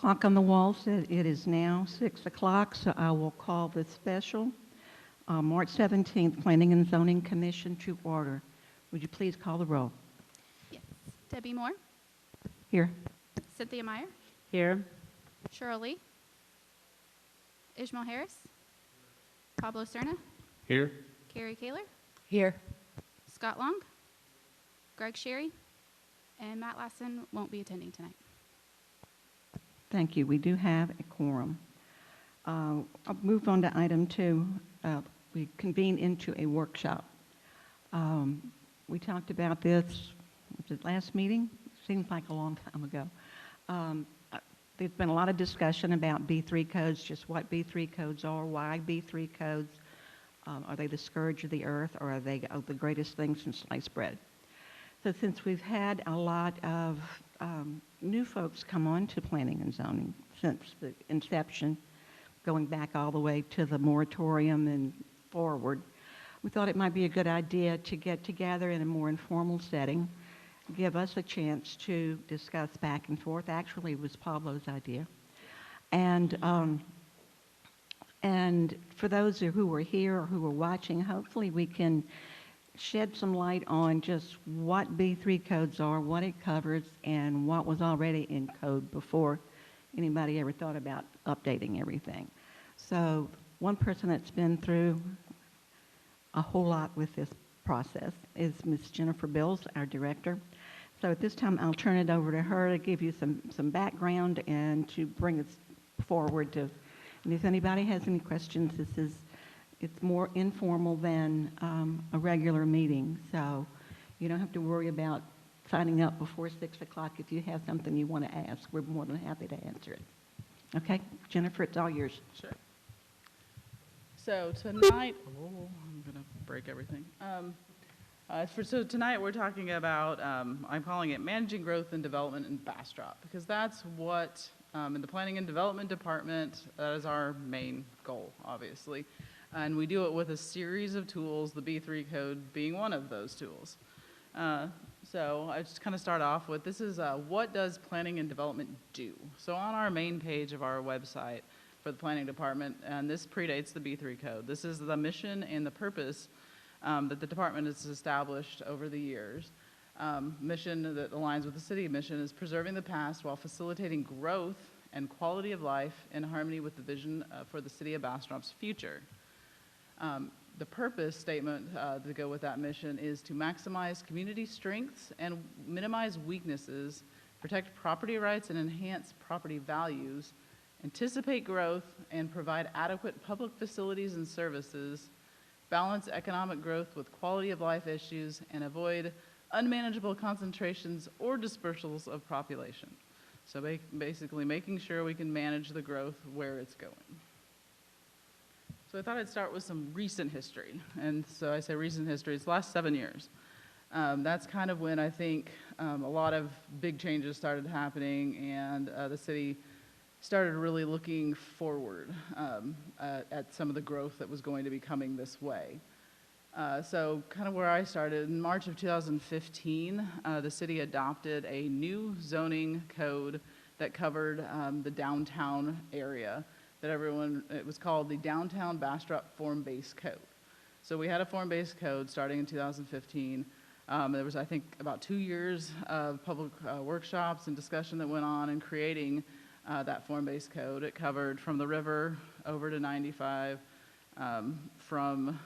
clock on the wall said it is now 6 o'clock, so I will call the special March 17th Planning and Zoning Commission to order. Would you please call the roll? Yes. Debbie Moore, Here. Cynthia Meyer, Here. Cheryl Lee, Ishmael Harris, Pablo Serna, Here. Carrie Kaler, Here. Scott Long, Greg Sherry, and Matt Lassen won't be attending tonight. Thank you. We do have a quorum. I'll move on to item 2. We convene into a workshop. We talked about this, was it last meeting? Seems like a long time ago. There's been a lot of discussion about B3 codes, just what B3 codes are, why B3 codes. Are they the scourge of the earth, or are they the greatest thing since sliced bread? So since we've had a lot of new folks come on to planning and zoning since the inception, going back all the way to the moratorium and forward, we thought it might be a good idea to get together in a more informal setting, give us a chance to discuss back and forth. Actually, it was Pablo's idea. And for those who were here or who were watching, hopefully we can shed some light on just what B3 codes are, what it covers, and what was already in code before anybody ever thought about updating everything. So one person that's been through a whole lot with this process is Ms. Jennifer Bills, our director. So at this time, I'll turn it over to her to give you some background and to bring us forward to, and if anybody has any questions, it's more informal than a regular meeting. So you don't have to worry about signing up before 6 o'clock. If you have something you want to ask, we're more than happy to answer it. Okay, Jennifer, it's all yours. Sure. So tonight, I'm going to break everything. So tonight we're talking about, I'm calling it Managing Growth and Development in Bastrop, because that's what, in the Planning and Development Department, that is our main goal, obviously. And we do it with a series of tools, the B3 code being one of those tools. So I just kind of start off with, this is what does planning and development do? So on our main page of our website for the planning department, and this predates the B3 code, this is the mission and the purpose that the department has established over the years. Mission that aligns with the city mission is preserving the past while facilitating growth and quality of life in harmony with the vision for the city of Bastrop's future. The purpose statement to go with that mission is to maximize community strengths and minimize weaknesses, protect property rights and enhance property values, anticipate growth and provide adequate public facilities and services, balance economic growth with quality of life issues, and avoid unmanageable concentrations or dispersals of population. So basically making sure we can manage the growth where it's going. So I thought I'd start with some recent history. And so I say recent history, it's the last 7 years. That's kind of when I think a lot of big changes started happening, and the city started really looking forward at some of the growth that was going to be coming this way. So kind of where I started, in March of 2015, the city adopted a new zoning code that covered the downtown area. It was called the Downtown Bastrop Form-Based Code. So we had a form-based code starting in 2015. There was, I think, about 2 years of public workshops and discussion that went on in creating that form-based code. It covered from the river over to 95, from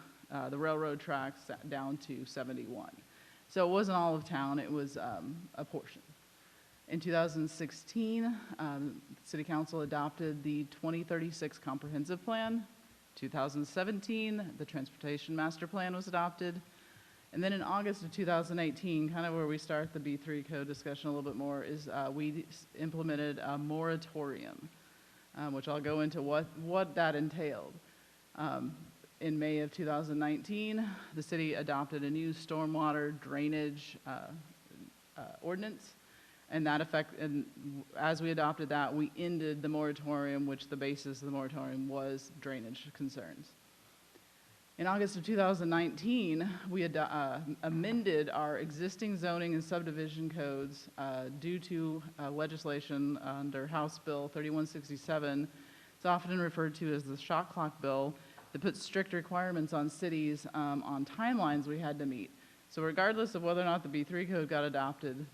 the railroad tracks down to 71. So it wasn't all of town, it was a portion. In 2016, City Council adopted the 2036 Comprehensive Plan. 2017, the Transportation Master Plan was adopted. And then in August of 2018, kind of where we start the B3 code discussion a little bit more, is we implemented a moratorium, which I'll go into what that entailed. In May of 2019, the city adopted a new stormwater drainage ordinance. And as we adopted that, we ended the moratorium, which the basis of the moratorium was drainage concerns. In August of 2019, we amended our existing zoning and subdivision codes due to legislation under House Bill 3167. It's often referred to as the shot clock bill that puts strict requirements on cities on timelines we had to meet. So regardless of whether or not the B3 code got adopted,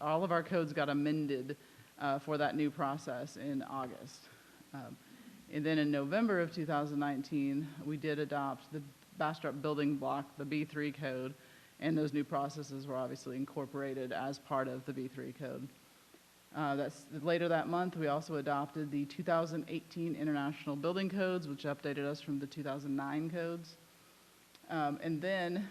all of our codes got amended for that new process in August. And then in November of 2019, we did adopt the Bastrop building block, the B3 code, and those new processes were obviously incorporated as part of the B3 code. Later that month, we also adopted the 2018 International Building Codes, which updated us from the 2009 codes. And then,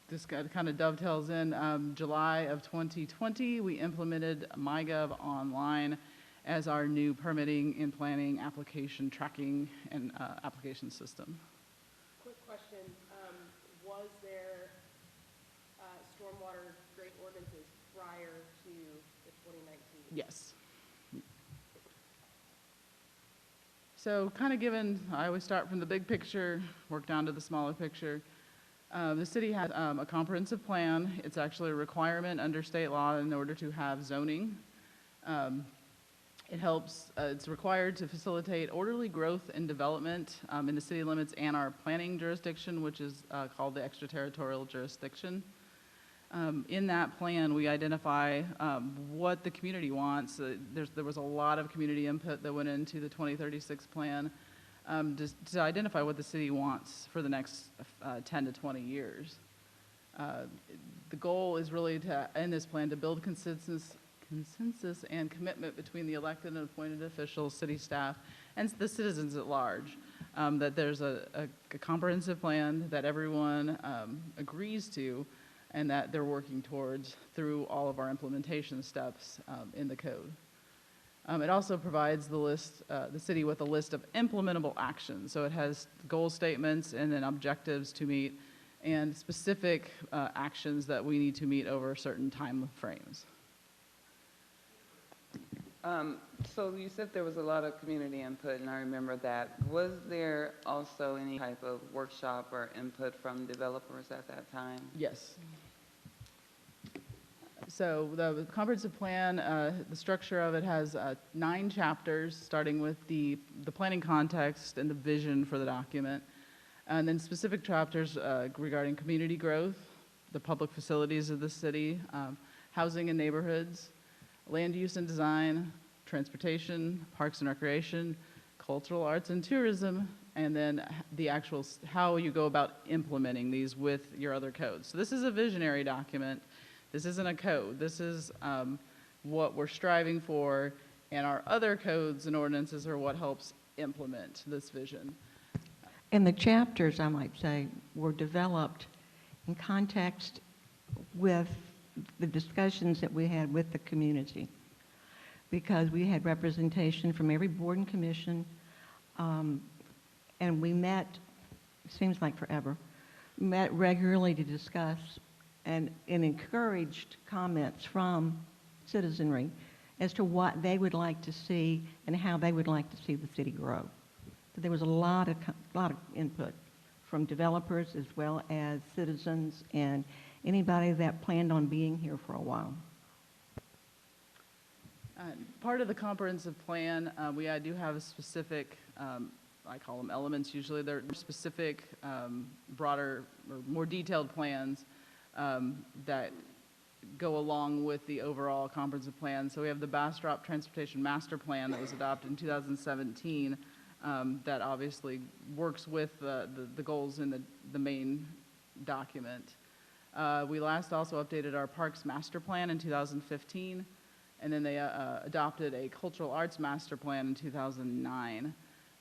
this kind of dovetails in, July of 2020, we implemented MyGov Online as our new permitting and planning application tracking and application system. Quick question, was there stormwater drain ordinances prior to the 2019? Yes. So kind of I always start from the big picture, work down to the smaller picture. The city has a comprehensive plan. It's actually a requirement under state law in order to have zoning. It's required to facilitate orderly growth and development in the city limits and our planning jurisdiction, which is called the extraterritorial jurisdiction. In that plan, we identify what the community wants. There was a lot of community input that went into the 2036 plan to identify what the city wants for the next 10 to 20 years. The goal is really in this plan to build consensus and commitment between the elected and appointed officials, city staff, and the citizens at large, that there's a comprehensive plan that everyone agrees to and that they're working towards through all of our implementation steps in the code. It also provides the city with a list of implementable actions. So it has goal statements and then objectives to meet and specific actions that we need to meet over certain time frames. So you said there was a lot of community input, and I remember that. Was there also any type of workshop or input from developers at that time? Yes. So the comprehensive plan, the structure of it has 9 chapters, starting with the planning context and the vision for the document, and then specific chapters regarding community growth, the public facilities of the city, housing and neighborhoods, land use and design, transportation, parks and recreation, cultural arts and tourism, and then the actual how you go about implementing these with your other codes. So this is a visionary document. This isn't a code. This is what we're striving for, and our other codes and ordinances are what helps implement this vision. And the chapters, I might say, were developed in context with the discussions that we had with the community, because we had representation from every board and commission, and we met, seems like forever, met regularly to discuss and encouraged comments from citizenry as to what they would like to see and how they would like to see the city grow. So there was a lot of input from developers as well as citizens and anybody that planned on being here for a while. Part of the comprehensive plan, we do have a specific, I call them elements usually, they're specific, broader, or more detailed plans that go along with the overall comprehensive plan. So we have the Bastrop Transportation Master Plan that was adopted in 2017 that obviously works with the goals in the main document. We last also updated our Parks Master Plan in 2015, and then they adopted a Cultural Arts Master Plan in 2009.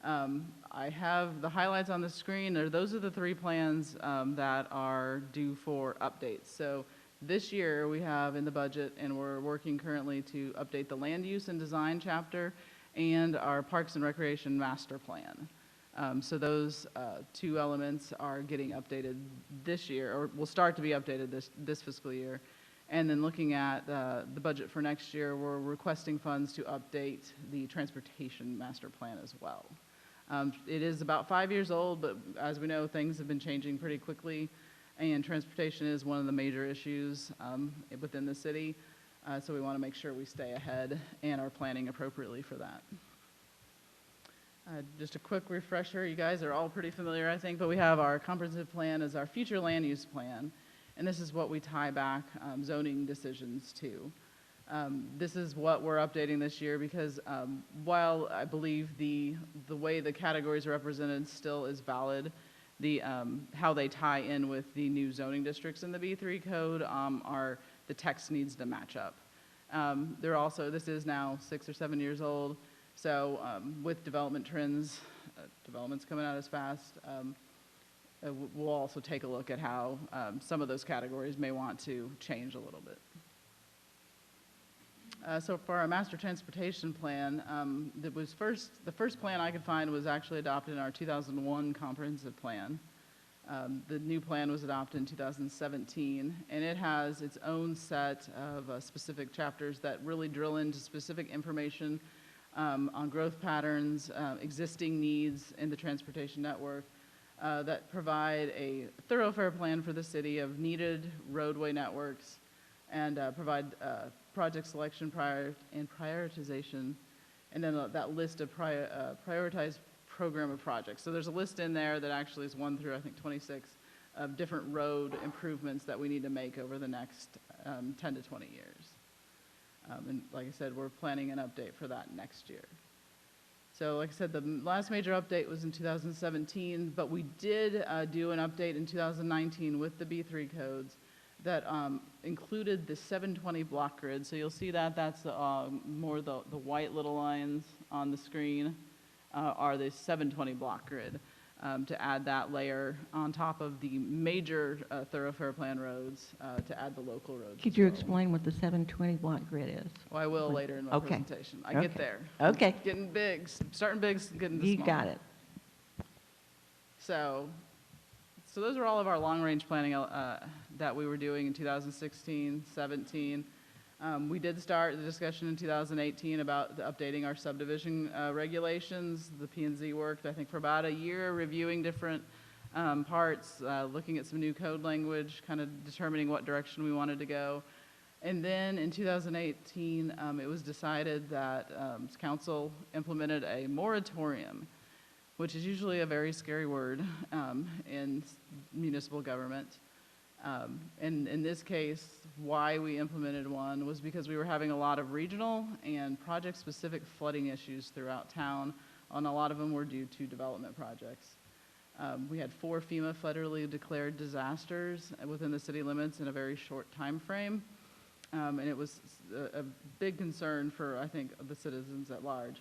I have the highlights on the screen. Those are the 3 plans that are due for updates. So this year we have in the budget, and we're working currently to update the Land Use and Design chapter and our Parks and Recreation Master Plan. So those 2 elements are getting updated this year, or will start to be updated this fiscal year. And then looking at the budget for next year, we're requesting funds to update the Transportation Master Plan as well. It is about 5 years old, but as we know, things have been changing pretty quickly, and transportation is one of the major issues within the city. So we want to make sure we stay ahead and are planning appropriately for that. Just a quick refresher, you guys are all pretty familiar, I think, but we have our comprehensive plan as our future land use plan, and this is what we tie back zoning decisions to. This is what we're updating this year because while I believe the way the categories are represented still is valid, how they tie in with the new zoning districts in the B3 code the text needs to match up. This is now 6 or 7 years old, so with development trends, development's coming out as fast, we'll also take a look at how some of those categories may want to change a little bit. So for our master transportation plan, the first plan I could find was actually adopted in our 2001 comprehensive plan. The new plan was adopted in 2017, and it has its own set of specific chapters that really drill into specific information on growth patterns, existing needs in the transportation network, that provide a thoroughfare plan for the city of needed roadway networks, and provide project selection and prioritization, and then that list of prioritized program of projects. So there's a list in there that actually is 1 through, I think, 26 of different road improvements that we need to make over the next 10 to 20 years. And like I said, we're planning an update for that next year. So like I said, the last major update was in 2017, but we did do an update in 2019 with the B3 codes that included the 720 block grid. So you'll see that that's more the white little lines on the screen are the 720 block grid to add that layer on top of the major thoroughfare plan roads to add the local roads. Could you explain what the 720 block grid is? Well, I will later in my Okay. presentation. I get there. Okay. Getting big, starting big, getting to You small. got it. So those are all of our long-range planning that we were doing in 2016, 17. We did start the discussion in 2018 about updating our subdivision regulations. The P&Z worked, I think, for about a year, reviewing different parts, looking at some new code language, kind of determining what direction we wanted to go. And then in 2018, it was decided that council implemented a moratorium, which is usually a very scary word in municipal government. And in this case, why we implemented one was because we were having a lot of regional and project-specific flooding issues throughout town, and a lot of them were due to development projects. We had 4 FEMA federally declared disasters within the city limits in a very short time frame, and it was a big concern for, I think, the citizens at large.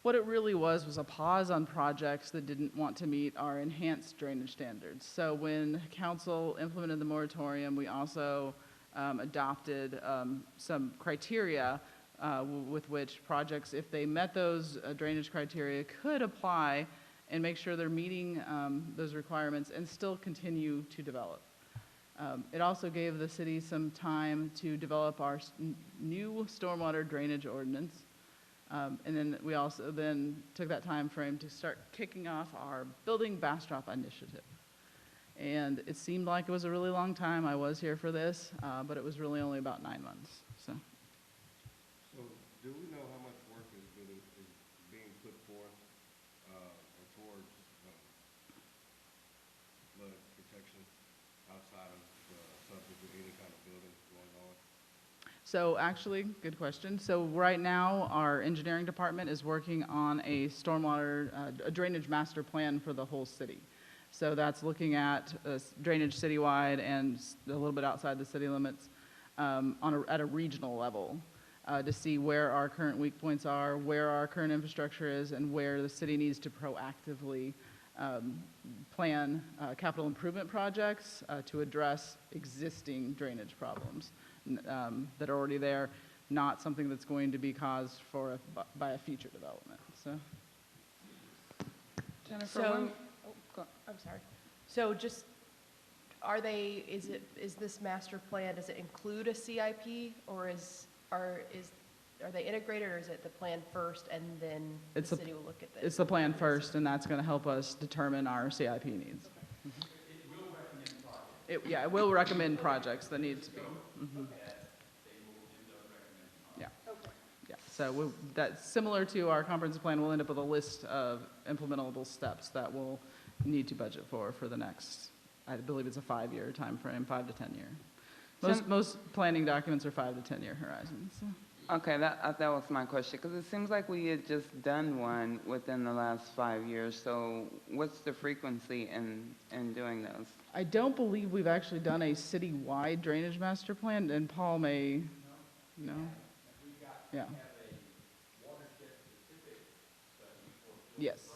What it really was a pause on projects that didn't want to meet our enhanced drainage standards. So when council implemented the moratorium, we also adopted some criteria with which projects, if they met those drainage criteria, could apply and make sure they're meeting those requirements and still continue to develop. It also gave the city some time to develop our new stormwater drainage ordinance. And then we also then took that time frame to start kicking off our Building Bastrop initiative. And it seemed like it was a really long time. I was here for this, but it was really only about 9 months. So do we know how much work is being put forth towards flood protection outside of the subject of any kind of building going on? So actually, good question. So right now, our engineering department is working on a stormwater a drainage master plan for the whole city. So that's looking at drainage citywide and a little bit outside the city limits at a regional level to see where our current weak points are, where our current infrastructure is, and where the city needs to proactively plan capital improvement projects to address existing drainage problems that are already there, not something that's going to be caused by a future development. So, Jennifer, I'm sorry. So just, is this master plan, does it include a CIP, or is are they integrated, or is it the plan first and then the It's a- city will look at this? It's the plan first, and that's going to help us determine our CIP needs. Yeah, it will recommend projects that need to be. Mhm. Yeah. Yeah, so that's similar to our comprehensive plan. We'll end up with a list of implementable steps that we'll need to budget for the next, I believe it's a 5-year time frame, 5 to 10 year. Most planning documents are 5 to 10 year horizons. So. Okay, that was my question, because it seems like we had just done one within the last 5 years, so what's the frequency in doing those? I don't believe we've actually done a citywide drainage master plan, and Paul may, no? Yeah. Yes.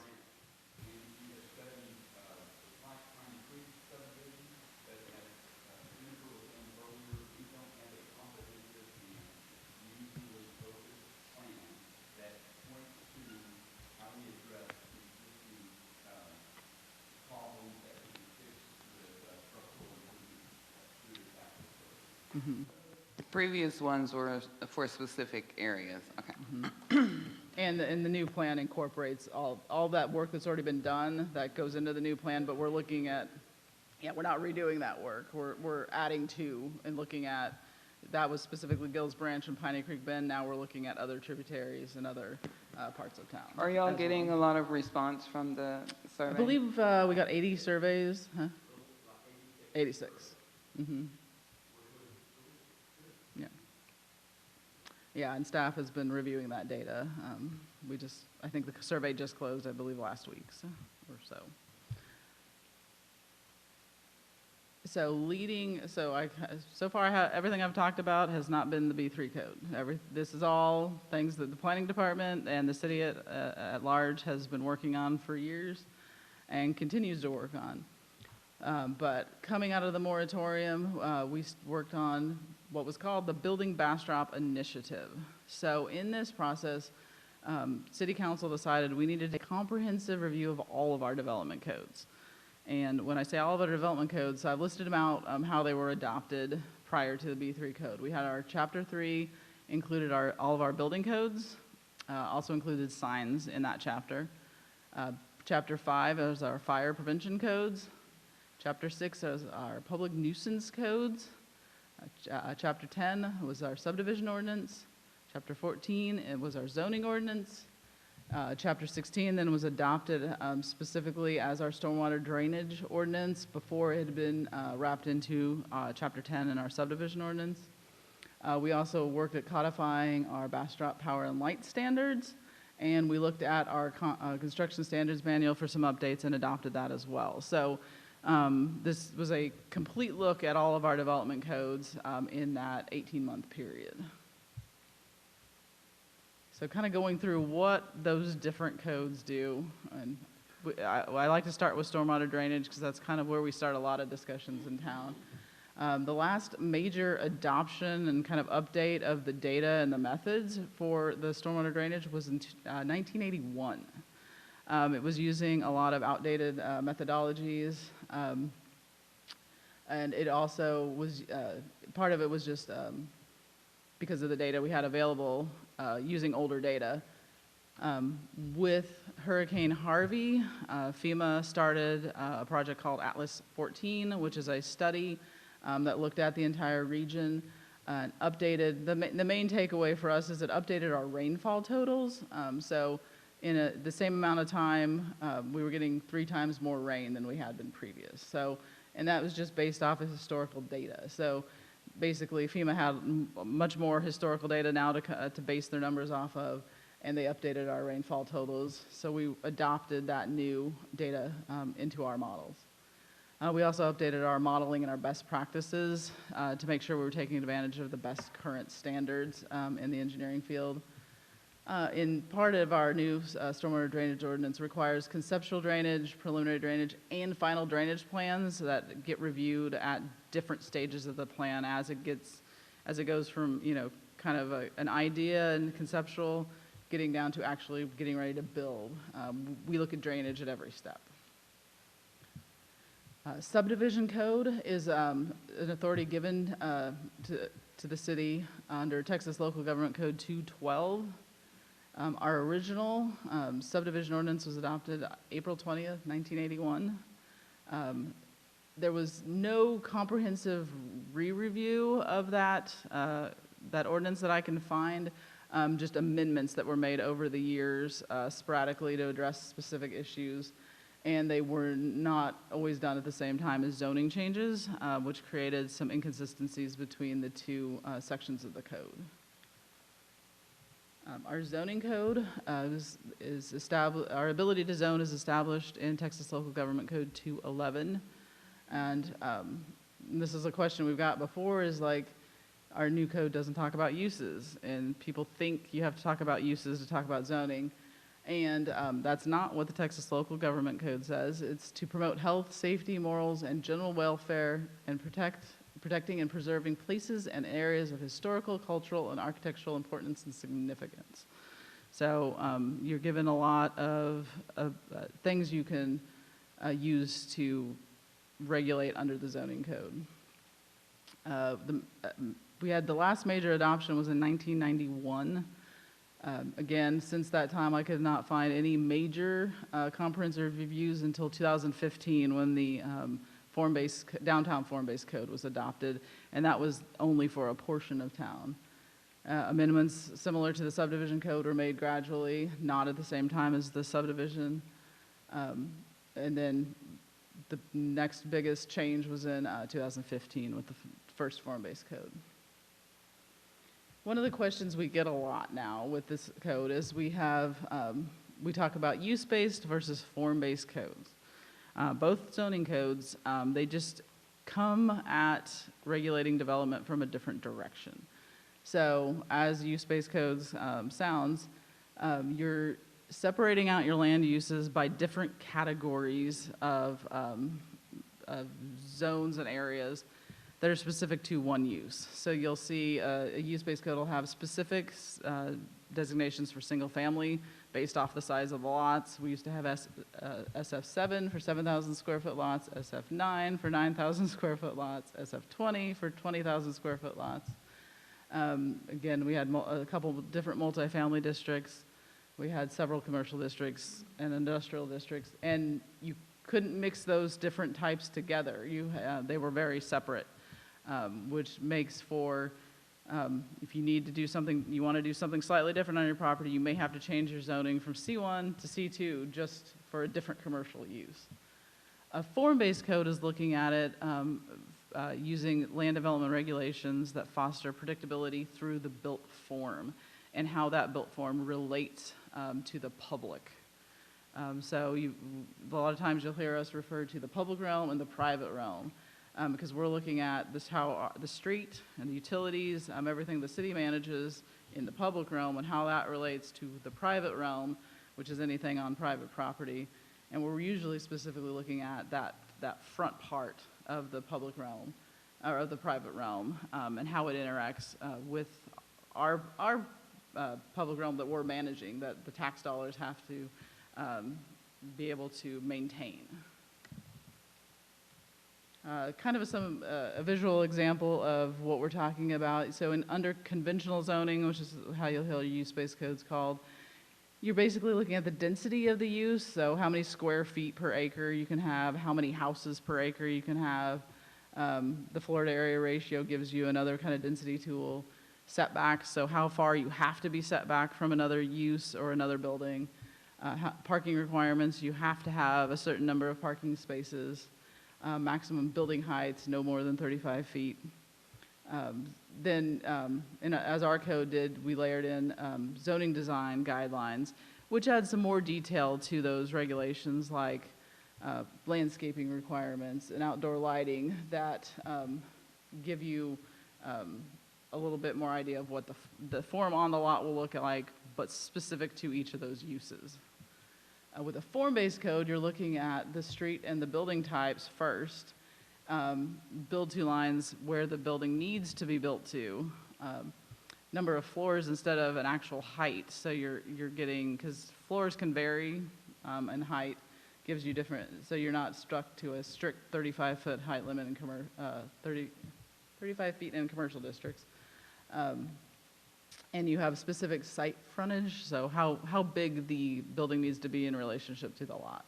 The previous ones were for specific areas, okay. And the new plan incorporates all that work that's already been done that goes into the new plan, but we're looking at, yeah, we're not redoing that work. We're adding to and looking at, that was specifically Gills Branch and Piney Creek Bend. Now we're looking at other tributaries and other parts of town. Are y'all as getting well. a lot of response from the survey? I believe we got 80 surveys, huh? 86. Mm-hmm. Yeah. Yeah, and staff has been reviewing that data. I think the survey just closed, I believe, last week or so. So far, everything I've talked about has not been the B3 code. This is all things that the planning department and the city at large has been working on for years and continues to work on. But coming out of the moratorium, we worked on what was called the Building Bastrop Initiative. So in this process, City Council decided we needed a comprehensive review of all of our development codes. And when I say all of our development codes, I've listed them out, how they were adopted prior to the B3 code. We had our Chapter 3 included all of our building codes, also included signs in that chapter. Chapter 5 is our fire prevention codes. Chapter 6 is our public nuisance codes. Chapter 10 was our subdivision ordinance. Chapter 14, it was our zoning ordinance. Chapter 16 then was adopted specifically as our stormwater drainage ordinance before it had been wrapped into Chapter 10 in our subdivision ordinance. We also worked at codifying our Bastrop power and light standards, and we looked at our construction standards manual for some updates and adopted that as well. So this was a complete look at all of our development codes in that 18-month period. So kind of going through what those different codes do, and I like to start with stormwater drainage because that's kind of where we start a lot of discussions in town. The last major adoption and kind of update of the data and the methods for the stormwater drainage was in 1981. It was using a lot of outdated methodologies, and it also was, part of it was just because of the data we had available using older data. With Hurricane Harvey, FEMA started a project called Atlas 14, which is a study that looked at the entire region and updated. The main takeaway for us is it updated our rainfall totals. So in the same amount of time, we were getting 3 times more rain than we had been previous. So, and that was just based off of historical data. So basically, FEMA had much more historical data now to base their numbers off of, and they updated our rainfall totals. So we adopted that new data into our models. We also updated our modeling and our best practices to make sure we were taking advantage of the best current standards in the engineering field. In part of our new stormwater drainage ordinance requires conceptual drainage, preliminary drainage, and final drainage plans that get reviewed at different stages of the plan as it goes from, kind of an idea and conceptual getting down to actually getting ready to build. We look at drainage at every step. Subdivision code is an authority given to the city under Texas Local Government Code 212. Our original subdivision ordinance was adopted April 20th, 1981. There was no comprehensive re-review of that ordinance that I can find, just amendments that were made over the years sporadically to address specific issues, and they were not always done at the same time as zoning changes, which created some inconsistencies between the two sections of the code. Our zoning code is established, our ability to zone is established in Texas Local Government Code 211. And this is a question we've got before, is like, our new code doesn't talk about uses, and people think you have to talk about uses to talk about zoning. And that's not what the Texas Local Government Code says. It's to promote health, safety, morals, and general welfare, and protecting and preserving places and areas of historical, cultural, and architectural importance and significance. So you're given a lot of things you can use to regulate under the zoning code. We had the last major adoption was in 1991. Again, since that time, I could not find any major comprehensive reviews until 2015 when the downtown form-based code was adopted, and that was only for a portion of town. Amendments similar to the subdivision code were made gradually, not at the same time as the subdivision. And then the next biggest change was in 2015 with the first form-based code. One of the questions we get a lot now with this code is we talk about use-based versus form-based codes. Both zoning codes, they just come at regulating development from a different direction. So as use-based codes sounds, you're separating out your land uses by different categories of zones and areas that are specific to one use. So you'll see a use-based code will have specific designations for single family based off the size of the lots. We used to have SF7 for 7,000 square foot lots, SF9 for 9,000 square foot lots, SF20 for 20,000 square foot lots. Again, we had a couple of different multifamily districts. We had several commercial districts and industrial districts, and you couldn't mix those different types together. They were very separate, which makes for, if you need to do something, you want to do something slightly different on your property, you may have to change your zoning from C1 to C2 just for a different commercial use. A form-based code is looking at it using land development regulations that foster predictability through the built form and how that built form relates to the public. So a lot of times you'll hear us refer to the public realm and the private realm. Because we're looking at how the street and the utilities, everything the city manages in the public realm and how that relates to the private realm, which is anything on private property. And we're usually specifically looking at that front part of the public realm, or of the private realm, and how it interacts with our public realm that we're managing, that the tax dollars have to be able to maintain. Kind of a visual example of what we're talking about. So under conventional zoning, which is how you'll hear use-based codes called, you're basically looking at the density of the use, so how many square feet per acre you can have, how many houses per acre you can have. The floor to area ratio gives you another kind of density tool. Setbacks, so how far you have to be set back from another use or another building. Parking requirements, you have to have a certain number of parking spaces. Maximum building heights, no more than 35 feet. As our code did, we layered in zoning design guidelines, which add some more detail to those regulations, like landscaping requirements and outdoor lighting that give you a little bit more idea of what the form on the lot will look like, but specific to each of those uses. With a form-based code, you're looking at the street and the building types first. Build to lines where the building needs to be built to. Number of floors instead of an actual height. So you're getting, because floors can vary in height, gives you different, so you're not stuck to a strict 35-foot height limit in 35 feet in commercial districts. And you have specific site frontage, so how big the building needs to be in relationship to the lot.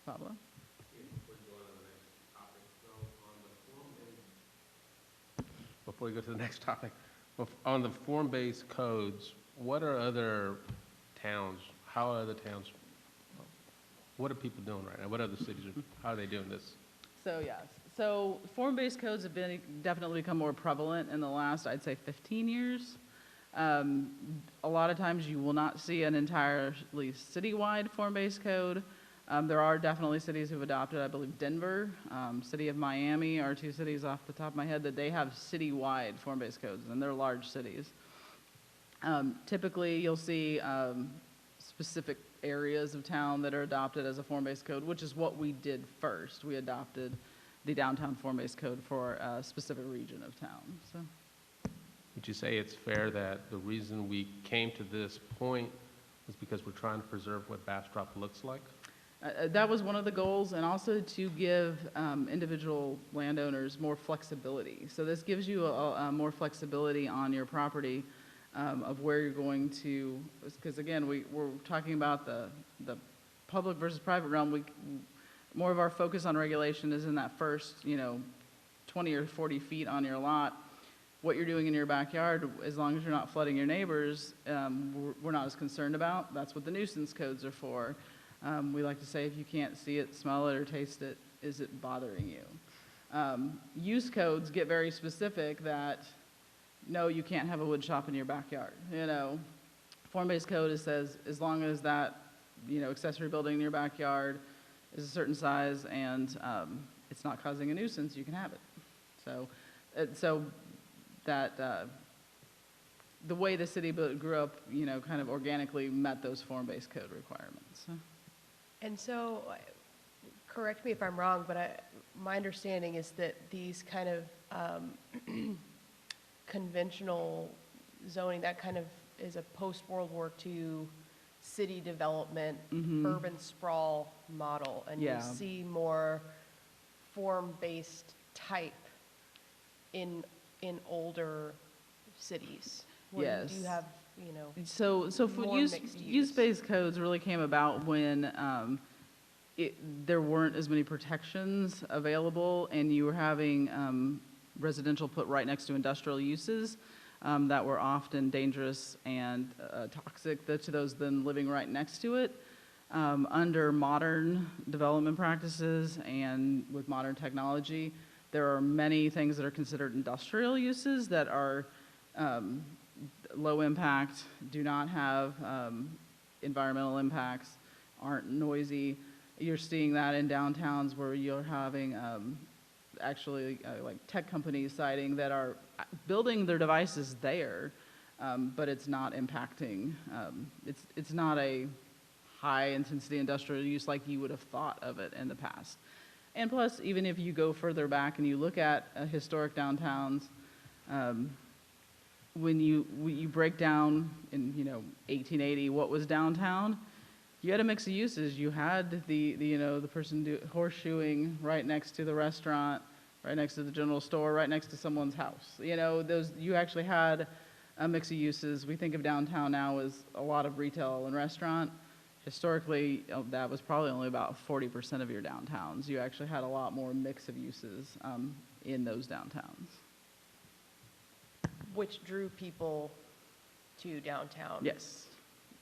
Pablo? Before we go to the next topic, on the form-based codes, what are other towns, how are other towns, what are people doing right now? What other cities, how are they doing this? So yes, so form-based codes have definitely become more prevalent in the last, I'd say, 15 years. A lot of times you will not see an entirely citywide form-based code. There are definitely cities who've adopted, I believe Denver, city of Miami are two cities off the top of my head that they have citywide form-based codes, and they're large cities. Typically, you'll see specific areas of town that are adopted as a form-based code, which is what we did first. We adopted the downtown form-based code for a specific region of town. So, Would you say it's fair that the reason we came to this point was because we're trying to preserve what Bastrop looks like? that was one of the goals, and also to give individual landowners more flexibility. So this gives you a more flexibility on your property of where you're going to, because again, we're talking about the public versus private realm. More of our focus on regulation is in that first, 20 or 40 feet on your lot. What you're doing in your backyard, as long as you're not flooding your neighbors, we're not as concerned about. That's what the nuisance codes are for. We like to say if you can't see it, smell it, or taste it, is it bothering you? Use codes get very specific that, no, you can't have a wood shop in your backyard. Form-based code says as long as that, accessory building in your backyard is a certain size and it's not causing a nuisance, you can have it. So that the way the city grew up, kind of organically met those form-based code requirements. And so, correct me if I'm wrong, but my understanding is that these kind of conventional zoning, that kind of is a post-World War II city development, urban sprawl model, and Yeah. you see more form-based type in older cities. Where you do Yes. have, So for more mixed use. use-based codes really came about when there weren't as many protections available, and you were having residential put right next to industrial uses that were often dangerous and toxic to those then living right next to it. Under modern development practices and with modern technology, there are many things that are considered industrial uses that are low impact, do not have environmental impacts, aren't noisy. You're seeing that in downtowns where you're having actually like tech companies citing that are building their devices there, but it's not impacting. It's not a high intensity industrial use like you would have thought of it in the past. And plus, even if you go further back and you look at historic downtowns, when you break down in 1880 what was downtown, you had a mix of uses. You had the person horseshoeing right next to the restaurant, right next to the general store, right next to someone's house. You actually had a mix of uses. We think of downtown now as a lot of retail and restaurant. Historically, that was probably only about 40% of your downtowns. You actually had a lot more mix of uses in those downtowns. which drew people to downtown. Yes.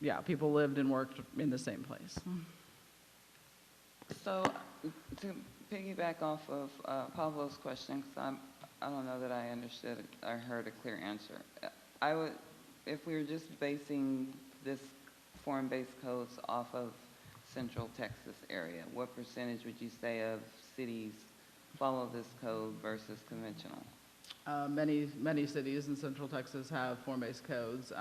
Yeah, people lived and worked in the same place. So to piggyback off of Pablo's question, because I don't know that I understood it, I heard a clear answer. If we were just basing this form-based codes off of Central Texas area, what percentage would you say of cities follow this code versus conventional? Many cities in Central Texas have form-based codes.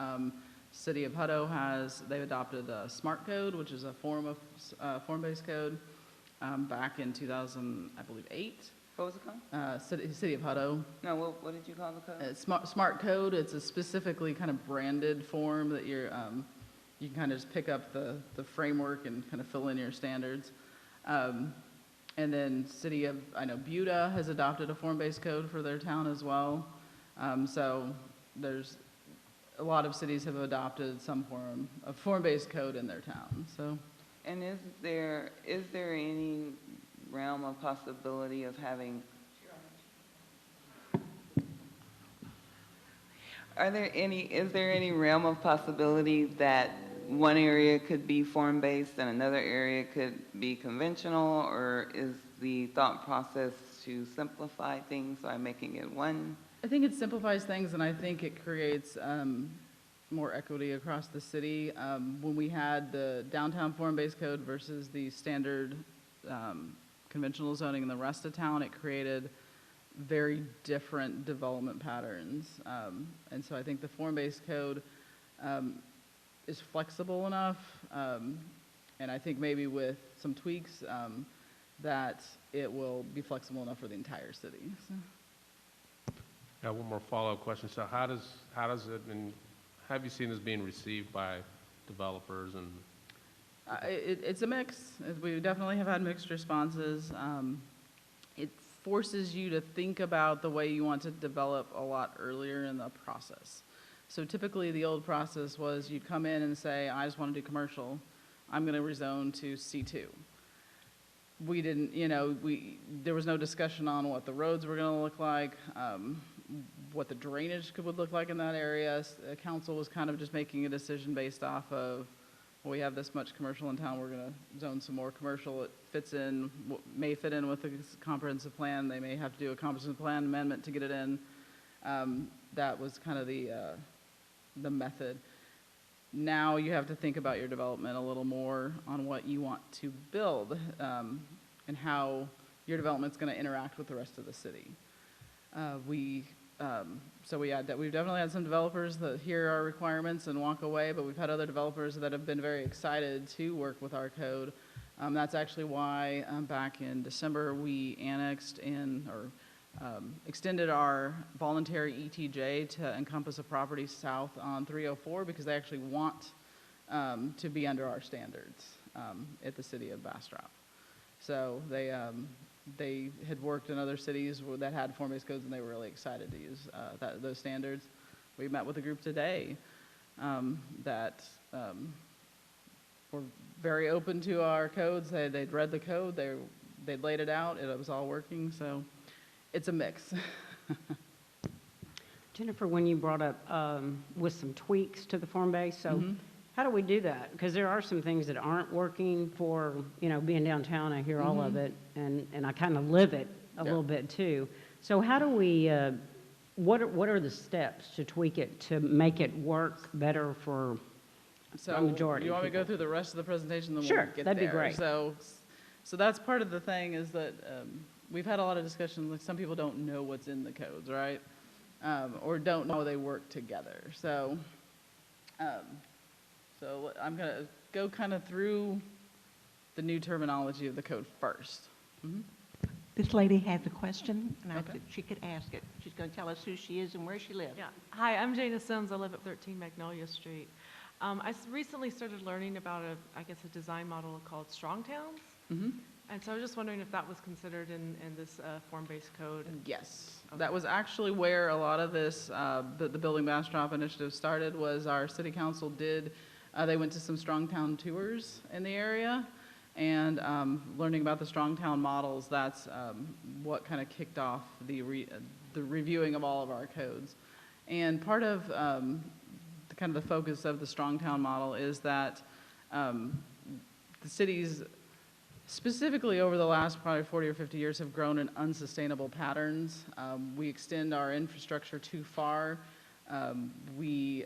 City of Hutto they've adopted a SMART code, which is a form of form-based code, back in 2008. What was it called? City of Hutto. No, what did you call the code? SMART code. It's a specifically kind of branded form that you can kind of just pick up the framework and kind of fill in your standards. And then Buda has adopted a form-based code for their town as well. So there's, a lot of cities have adopted some form of form-based code in their town, so. And is there any realm of possibility of having, is there any realm of possibility that one area could be form-based and another area could be conventional, or is the thought process to simplify things by making it one? I think it simplifies things, and I think it creates more equity across the city. When we had the downtown form-based code versus the standard conventional zoning in the rest of town, it created very different development patterns. And so I think the form-based code is flexible enough, and I think maybe with some tweaks, that it will be flexible enough for the entire city. So. Got one more follow-up question. So how does it, and have you seen this being received by developers and? It's a mix. We definitely have had mixed responses. It forces you to think about the way you want to develop a lot earlier in the process. So typically the old process was you'd come in and say, I just want to do commercial. I'm going to rezone to C2. We didn't, there was no discussion on what the roads were going to look like, what the drainage would look like in that area. Council was kind of just making a decision based off of, well, we have this much commercial in town, we're going to zone some more commercial. It fits in, may fit in with the comprehensive plan. They may have to do a comprehensive plan amendment to get it in. That was kind of the method. Now you have to think about your development a little more on what you want to build and how your development's going to interact with the rest of the city. We've definitely had some developers that hear our requirements and walk away, but we've had other developers that have been very excited to work with our code. That's actually why back in December we annexed in, or extended our voluntary ETJ to encompass a property south on 304 because they actually want to be under our standards at the city of Bastrop. So they had worked in other cities that had form-based codes, and they were really excited to use those standards. We met with a group today that were very open to our codes. They'd read the code, they'd laid it out, it was all working, so it's a mix. Jennifer, when you brought up with some tweaks to the form base, so how do we do that? Because there are some things that aren't working for, being downtown, I hear all of it, and I kind of live it a little bit too. So how do we, what are the steps to tweak it to make it work better for a majority? You want me to go through the rest of the presentation? Then Sure, we'll get that'd be there. great. So that's part of the thing is that we've had a lot of discussions, like some people don't know what's in the codes, right? Or don't know they work together. So I'm going to go kind of through the new terminology of the code first. This lady has a question, and I Okay. said she could ask it. She's going to tell us who she is and where she lives. Yeah. Hi, I'm Jana Sims. I live at 13 Magnolia Street. Recently started learning about a design model called Strong Towns. And so I was just wondering if that was considered in this form-based code. Yes, that was actually where a lot of this, the Building Bastrop initiative started, was our city council they went to some strong town tours in the area, and learning about the strong town models, that's what kind of kicked off the reviewing of all of our codes. And part of the focus of the strong town model is that the cities, specifically over the last probably 40 or 50 years, have grown in unsustainable patterns. We extend our infrastructure too far. We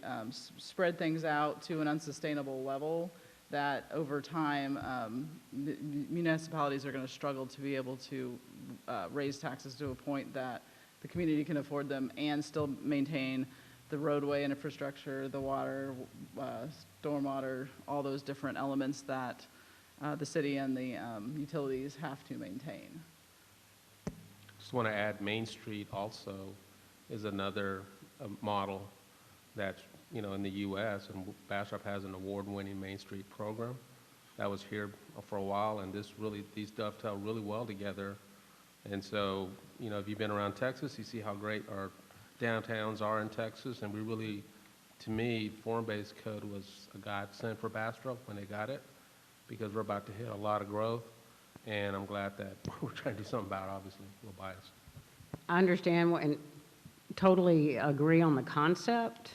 spread things out to an unsustainable level that over time municipalities are going to struggle to be able to raise taxes to a point that the community can afford them and still maintain the roadway and infrastructure, the water, stormwater, all those different elements that the city and the utilities have to maintain. Just want to add Main Street also is another model that's, in the U.S., and Bastrop has an award-winning Main Street program that was here for a while, and these dovetail really well together. And so, if you've been around Texas, you see how great our downtowns are in Texas, and we really, to me, form-based code was a godsend for Bastrop when they got it, because we're about to hit a lot of growth, and I'm glad that we're trying to do something about it, obviously, a little biased. I understand and totally agree on the concept.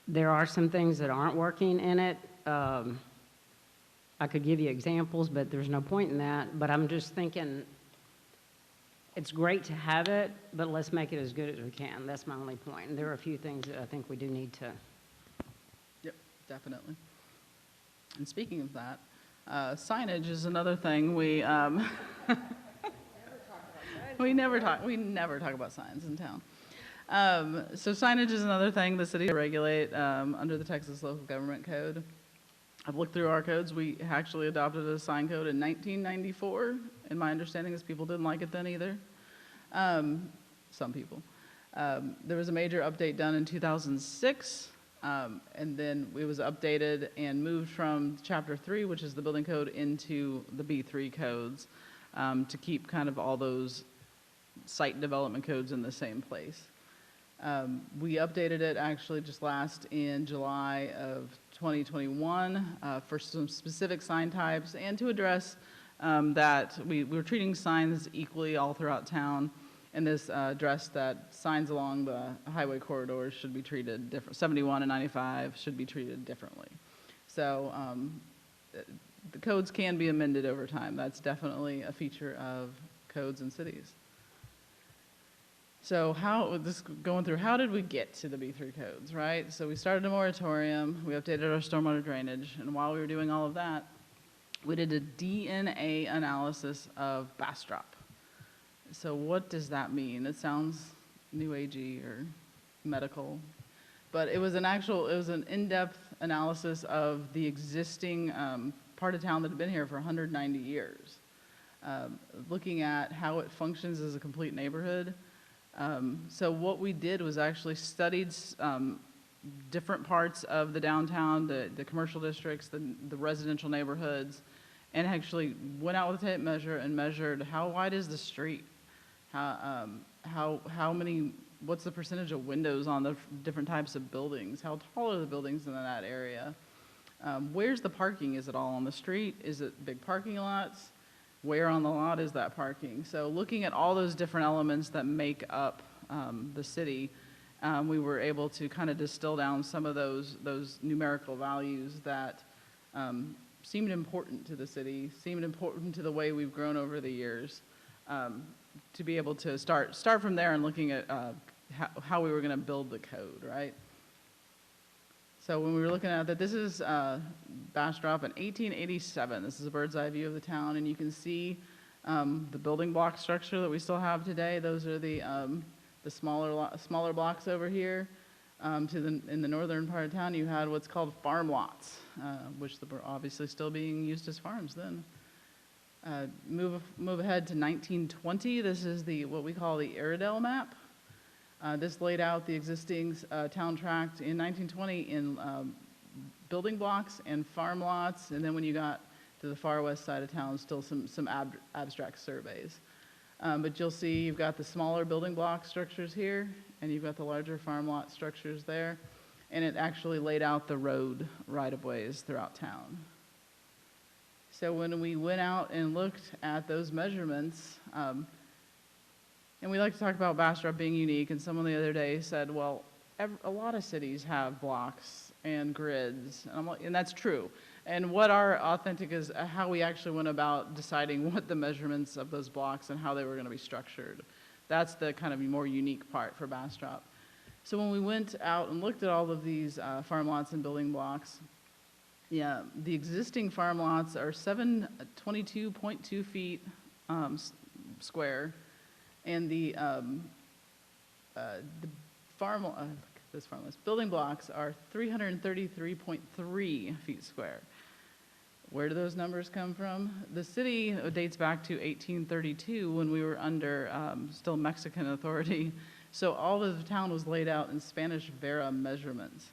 There are some things that aren't working in it. I could give you examples, but there's no point in that. But I'm just thinking, it's great to have it, but let's make it as good as we can. That's my only point. And there are a few things that I think we do need to. Yep, definitely. And speaking of that, signage is another thing we we never talk about signs in town. So signage is another thing the city regulate under the Texas Local Government Code. I've looked through our codes. We actually adopted a sign code in 1994, and my understanding is people didn't like it then either. Some people. There was a major update done in 2006, and then it was updated and moved from Chapter 3, which is the building code, into the B3 codes to keep kind of all those site development codes in the same place. We updated it actually just last in July of 2021 for some specific sign types and to address that we're treating signs equally all throughout town, and this addressed that signs along the highway corridors should be treated different. 71 and 95 should be treated differently. So the codes can be amended over time. That's definitely a feature of codes in cities. So going through, how did we get to the B3 codes, right? So we started a moratorium, we updated our stormwater drainage, and while we were doing all of that, we did a DNA analysis of Bastrop. So what does that mean? It sounds new agey or medical, but it was an in-depth analysis of the existing part of town that had been here for 190 years, looking at how it functions as a complete neighborhood. So what we did was actually studied different parts of the downtown, the commercial districts, the residential neighborhoods, and actually went out with a tape measure and measured how wide is the street, how many, what's the percentage of windows on the different types of buildings, how tall are the buildings in that area, where's the parking, is it all on the street, is it big parking lots? Where on the lot is that parking? So looking at all those different elements that make up the city, we were able to kind of distill down some of those numerical values that seemed important to the city, seemed important to the way we've grown over the years, to be able to start from there and looking at how we were going to build the code, right? So when we were looking at that, this is Bastrop in 1887. This is a bird's eye view of the town, and you can see the building block structure that we still have today. Those are the smaller blocks over here. In the northern part of town, you had what's called farm lots, which were obviously still being used as farms then. Move ahead to 1920. This is what we call the Urdell map. This laid out the existing town tract in 1920 in building blocks and farm lots, and then when you got to the far west side of town, still some abstract surveys. But you'll see you've got the smaller building block structures here, and you've got the larger farm lot structures there, and it actually laid out the road right-of-ways throughout town. So when we went out and looked at those measurements, and we like to talk about Bastrop being unique, and someone the other day said, well, a lot of cities have blocks and grids, and I'm like, and that's true. And what our authentic is how we actually went about deciding what the measurements of those blocks and how they were going to be structured. That's the kind of more unique part for Bastrop. So when we went out and looked at all of these farm lots and building blocks, yeah, the existing farm lots are 722.2 feet square. And the building blocks are 333.3 feet square. Where do those numbers come from? The city dates back to 1832 when we were under still Mexican authority. So all of the town was laid out in Spanish Vera measurements.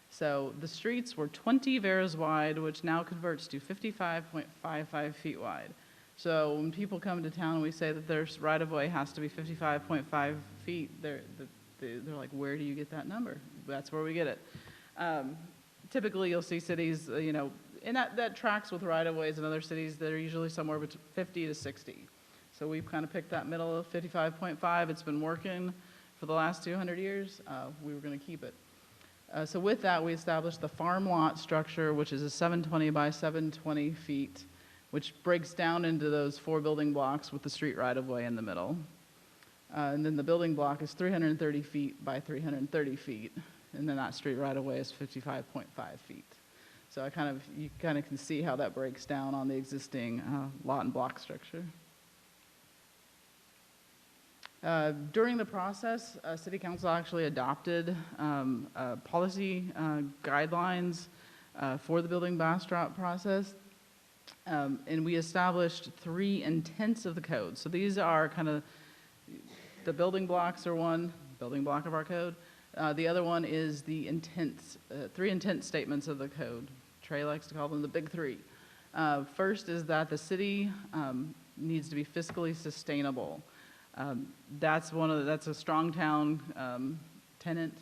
So the streets were 20 Veras wide, which now converts to 55.55 feet wide. So when people come to town and we say that their right-of-way has to be 55.5 feet, the They're like, where do you get that number? That's where we get it. Typically, you'll see cities, and that tracks with right-of-ways in other cities that are usually somewhere between 50 to 60. So we've kind of picked that middle of 55.5. It's been working for the last 200 years. We were going to keep it. So with that, we established the farm lot structure, which is a 720 by 720 feet, which breaks down into those 4 building blocks with the street right-of-way in the middle. And then the building block is 330 feet by 330 feet, and then that street right-of-way is 55.5 feet. So you kind of can see how that breaks down on the existing lot and block structure. During the process, City Council actually adopted policy guidelines for the building Bastrop process, and we established 3 intents of the code. So these are kind of, the building blocks are one building block of our code. The other one is the intents, 3 intent statements of the code. Trey likes to call them the big 3. First is that the city needs to be fiscally sustainable. That's a strong town tenant,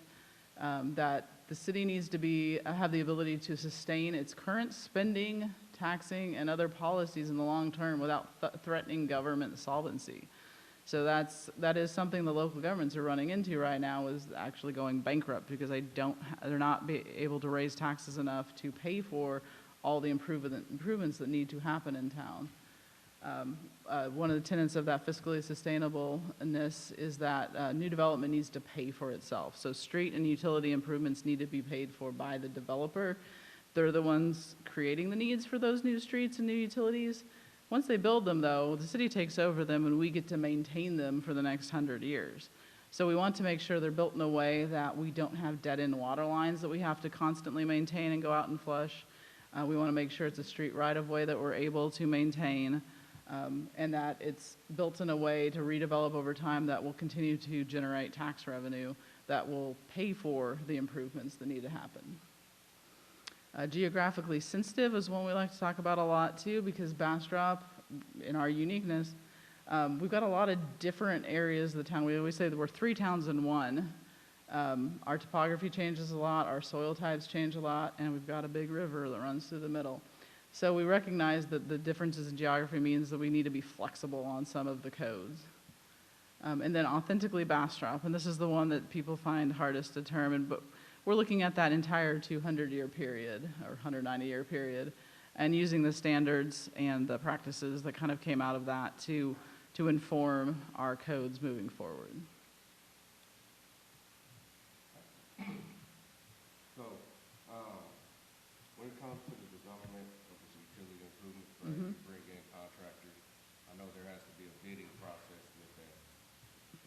that the city needs to have the ability to sustain its current spending, taxing, and other policies in the long term without threatening government solvency. So that is something the local governments are running into right now, is actually going bankrupt because they're not able to raise taxes enough to pay for all the improvements that need to happen in town. One of the tenets of that fiscally sustainableness is that new development needs to pay for itself. So street and utility improvements need to be paid for by the developer. They're the ones creating the needs for those new streets and new utilities. Once they build them, though, the city takes over them and we get to maintain them for the next 100 years. So we want to make sure they're built in a way that we don't have dead-end water lines that we have to constantly maintain and go out and flush. We want to make sure it's a street right-of-way that we're able to maintain. And that it's built in a way to redevelop over time that will continue to generate tax revenue that will pay for the improvements that need to happen. Geographically sensitive is one we like to talk about a lot too, because Bastrop, in our uniqueness, we've got a lot of different areas of the town. We always say that we're 3 towns in one. Our topography changes a lot, our soil types change a lot, and we've got a big river that runs through the middle. So we recognize that the differences in geography means that we need to be flexible on some of the codes. And then authentically Bastrop, and this is the one that people find hardest to determine, but we're looking at that entire 200-year period or 190-year period and using the standards and the practices that kind of came out of that to inform our codes moving forward. So, when it comes to the development of the utility improvements, right, you bring in contractors, I know there has to be a bidding process with that.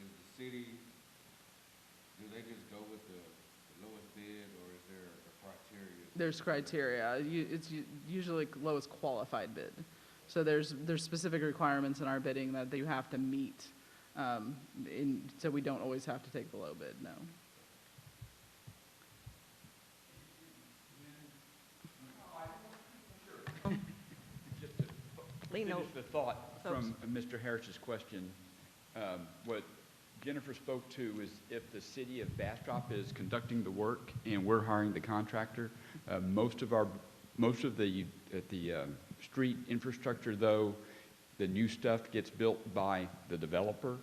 Is the city, do they just go with the lowest bid, or is there a criteria? There's criteria. It's usually lowest qualified bid. So there's specific requirements in our bidding that you have to meet, so we don't always have to take the low bid, no. Just to finish the thought from Mr. Harris's question, what Jennifer spoke to is if the city of Bastrop is conducting the work and we're hiring the contractor, most of the street infrastructure, though, the new stuff gets built by the developer,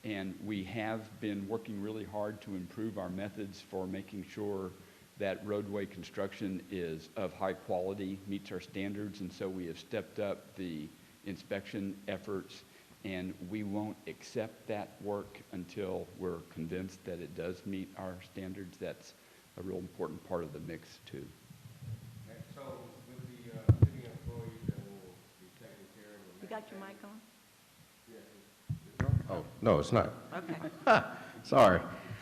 and we have been working really hard to improve our methods for making sure that roadway construction is of high quality, meets our standards, and so we have stepped up the inspection efforts, and we won't accept that work until we're convinced that it does meet our standards. That's a real important part of the mix, too. And so, with the city employees that will be taking care of the... You got your mic on? Yes. Oh, no, it's not. Okay. Sorry.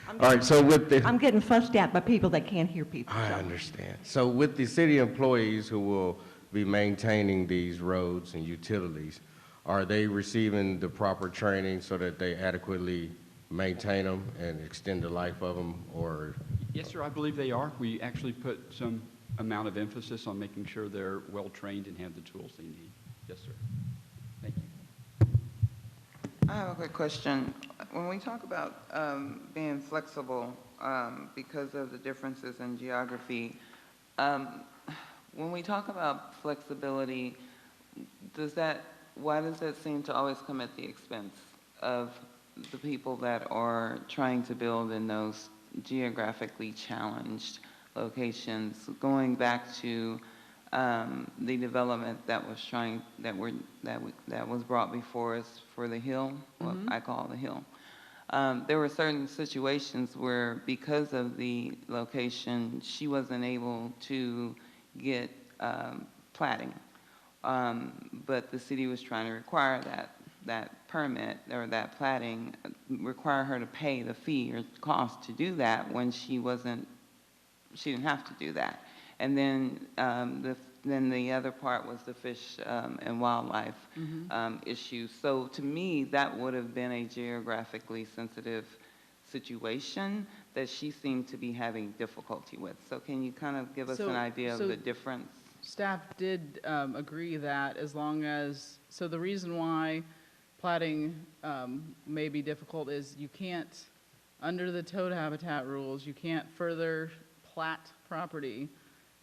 All right, so with the... I'm getting fussed at by people that can't hear people. I so. understand. So with the city employees who will be maintaining these roads and utilities, are they receiving the proper training so that they adequately maintain them and extend the life of them, or? Yes, sir, I believe they are. We actually put some amount of emphasis on making sure they're well-trained and have the tools they need. Yes, sir. Thank you. I have a quick question. when we talk about being flexible because of the differences in geography, when we talk about flexibility, why does that seem to always come at the expense of the people that are trying to build in those geographically challenged locations? Going back to the development that was brought before us for the Hill, what I call the Hill. There were certain situations where, because of the location, she wasn't able to get platting. But the city was trying to require that permit or that platting, require her to pay the fee or cost to do that when she didn't have to do that. And then the other part was the fish and wildlife issue. So to me, that would have been a geographically sensitive situation that she seemed to be having difficulty with. So can you kind of give us an idea of the difference? Staff did agree that as long as, so the reason why platting may be difficult is you can't, under the toad habitat rules, you can't further plat property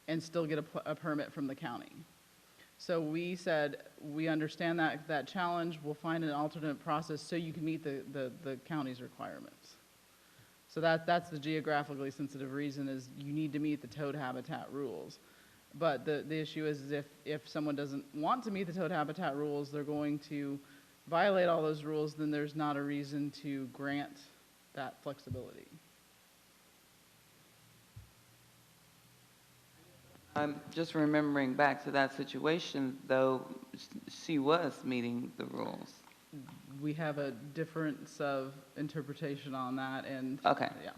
and still get a permit from the county. So we said, we understand that challenge, we'll find an alternate process so you can meet the county's requirements. So that's the geographically sensitive reason, is you need to meet the toad habitat rules. But the issue is if someone doesn't want to meet the toad habitat rules, they're going to violate all those rules, then there's not a reason to grant that flexibility. I'm just remembering back to that situation, though, she was meeting the rules. We have a difference of interpretation on that, and Okay. yeah.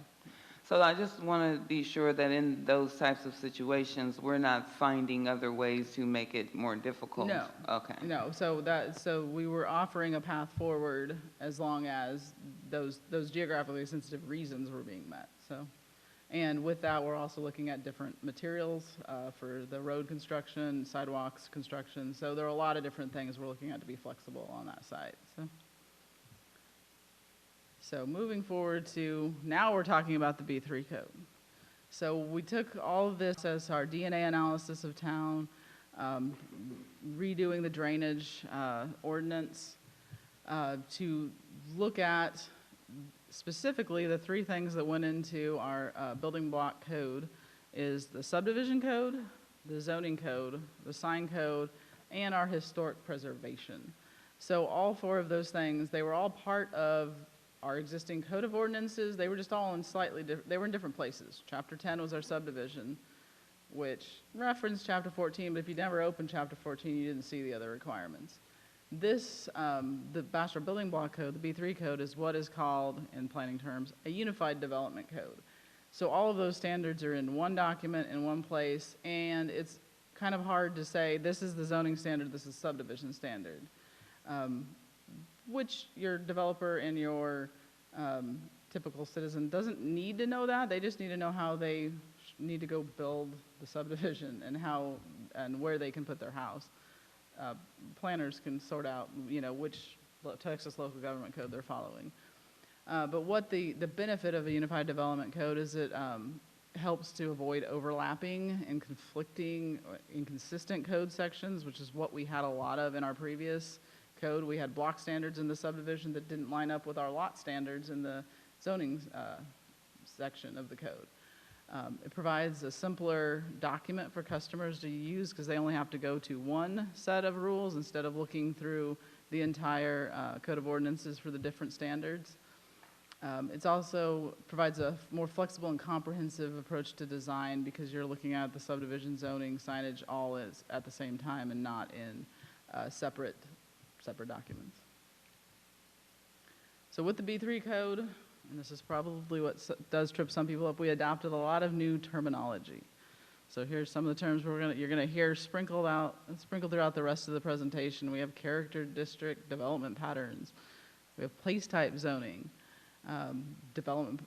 So I just want to be sure that in those types of situations, we're not finding other ways to make it more difficult. No. Okay. No, so we were offering a path forward as long as those geographically sensitive reasons were being met. So, and with that, we're also looking at different materials for the road construction, sidewalks construction. So there are a lot of different things we're looking at to be flexible on that side. So moving forward to, now we're talking about the B3 code. So we took all of this as our DNA analysis of town, redoing the drainage ordinance to look at specifically the three things that went into our building block code is the subdivision code, the zoning code, the sign code, and our historic preservation. So all four of those things, they were all part of our existing code of ordinances. They were just all in slightly different, they were in different places. Chapter 10 was our subdivision, which referenced chapter 14, but if you never opened chapter 14, you didn't see the other requirements. This, the Bastrop Building Block Code, the B3 code, is what is called, in planning terms, a unified development code. So all of those standards are in one document in one place, and it's kind of hard to say, this is the zoning standard, this is subdivision standard. Which your developer and your typical citizen doesn't need to know that. They just need to know how they need to go build the subdivision and how and where they can put their house. Planners can sort out, which Texas local government code they're following. But what the benefit of a unified development code is, it helps to avoid overlapping and conflicting or inconsistent code sections, which is what we had a lot of in our previous code. We had block standards in the subdivision that didn't line up with our lot standards in the zoning section of the code. It provides a simpler document for customers to use because they only have to go to one set of rules instead of looking through the entire code of ordinances for the different standards. It also provides a more flexible and comprehensive approach to design because you're looking at the subdivision, zoning, signage all is at the same time and not in separate documents. So with the B3 code, and this is probably what does trip some people up, we adopted a lot of new terminology. So here's some of the terms you're gonna hear sprinkled throughout the rest of the presentation. We have character district development patterns. We have place type zoning, development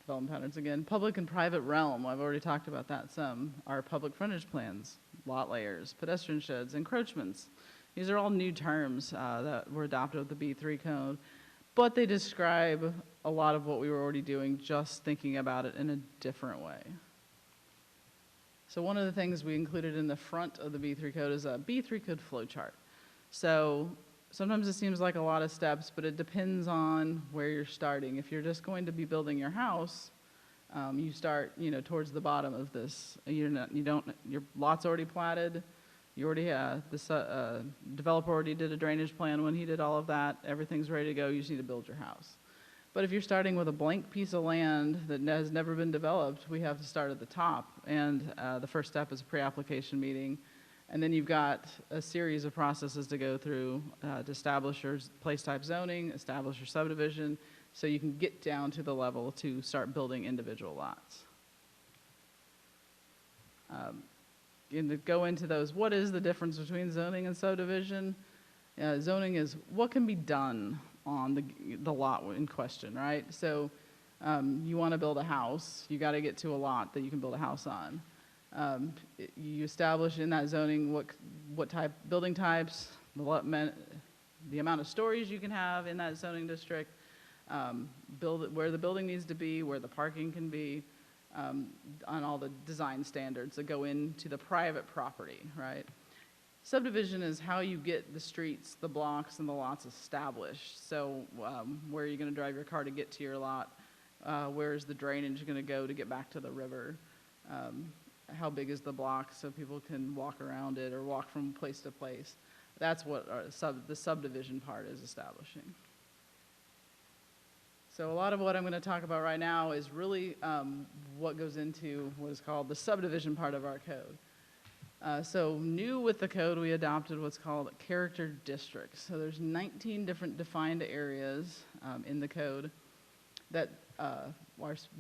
patterns again, public and private realm. I've already talked about that some. Our public frontage plans, lot layers, pedestrian sheds, encroachments. These are all new terms that were adopted with the B3 code. but they describe a lot of what we were already doing, just thinking about it in a different way. So one of the things we included in the front of the B3 code is a B3 code flowchart. So sometimes it seems like a lot of steps, but it depends on where you're starting. If you're just going to be building your house, you start, towards the bottom of this. Your lot's already platted. You already developer already did a drainage plan when he did all of that. Everything's ready to go. You just need to build your house. But if you're starting with a blank piece of land that has never been developed, we have to start at the top. And the first step is a pre-application meeting. And then you've got a series of processes to go through to establish your place type zoning, establish your subdivision, so you can get down to the level to start building individual lots. And to go into those, what is the difference between zoning and subdivision? Zoning is what can be done on the lot in question, right? So you want to build a house, you got to get to a lot that you can build a house on. You establish in that zoning what type building types, the amount of stories you can have in that zoning district, build it where the building needs to be, where the parking can be, on all the design standards that go into the private property, right? Subdivision is how you get the streets, the blocks, and the lots established. So where are you going to drive your car to get to your lot? Where is the drainage going to go to get back to the river? How big is the block so people can walk around it or walk from place to place? That's what the subdivision part is establishing. So a lot of what I'm going to talk about right now is really what goes into what is called the subdivision part of our code. So new with the code, we adopted what's called character districts. So there's 19 different defined areas in the code that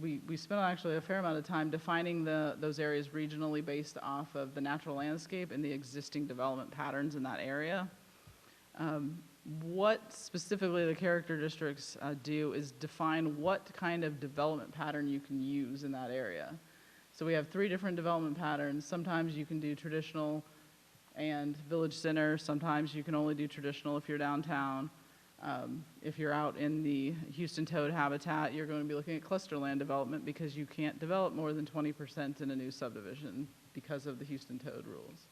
we spent actually a fair amount of time defining those areas regionally based off of the natural landscape and the existing development patterns in that area. What specifically the character districts do is define what kind of development pattern you can use in that area. So we have 3 different development patterns. Sometimes you can do traditional and village center. Sometimes you can only do traditional if you're downtown. If you're out in the Houston toad habitat, you're going to be looking at cluster land development because you can't develop more than 20% in a new subdivision because of the Houston toad rules.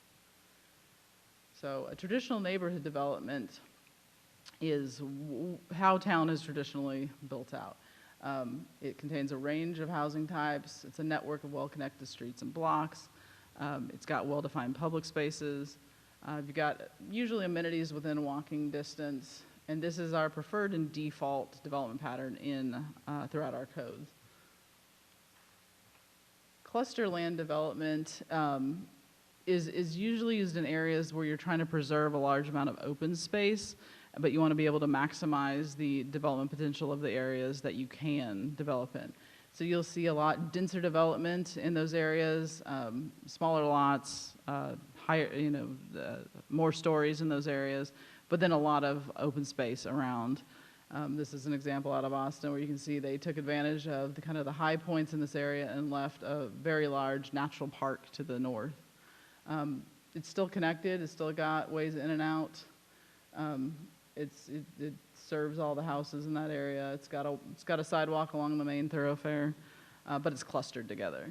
So a traditional neighborhood development is how town is traditionally built out. It contains a range of housing types. It's a network of well-connected streets and blocks. It's got well-defined public spaces. You've got usually amenities within walking distance. And this is our preferred and default development pattern throughout our codes. Cluster land development is usually used in areas where you're trying to preserve a large amount of open space, but you want to be able to maximize the development potential of the areas that you can develop in. So you'll see a lot denser development in those areas, smaller lots, higher, more stories in those areas, but then a lot of open space around. This is an example out of Austin where you can see they took advantage of the high points in this area and left a very large natural park to the north. It's still connected. It's still got ways in and out. It serves all the houses in that area. It's got a sidewalk along the main thoroughfare, but it's clustered together.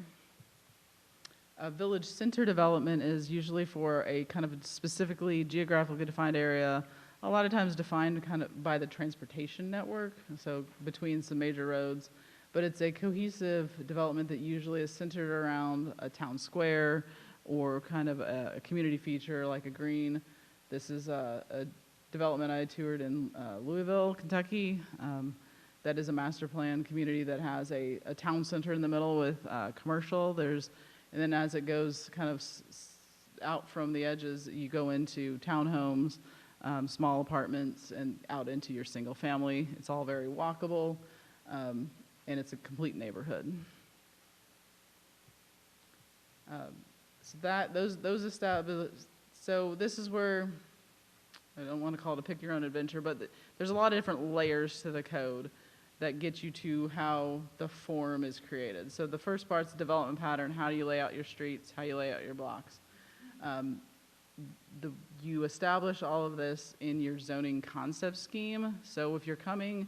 A village center development is usually for a kind of specifically geographically defined area, a lot of times defined kind of by the transportation network, so between some major roads. But it's a cohesive development that usually is centered around a town square or kind of a community feature like a green. This is a development I toured in Louisville, Kentucky. That is a master plan community that has a town center in the middle with commercial. And then as it goes kind of out from the edges, you go into townhomes, small apartments, and out into your single family. It's all very walkable, and it's a complete neighborhood. So this is where, I don't want to call it a pick your own adventure, but there's a lot of different layers to the code that get you to how the form is created. So the first part's development pattern, how do you lay out your streets, how you lay out your blocks. You establish all of this in your zoning concept scheme. So if you're coming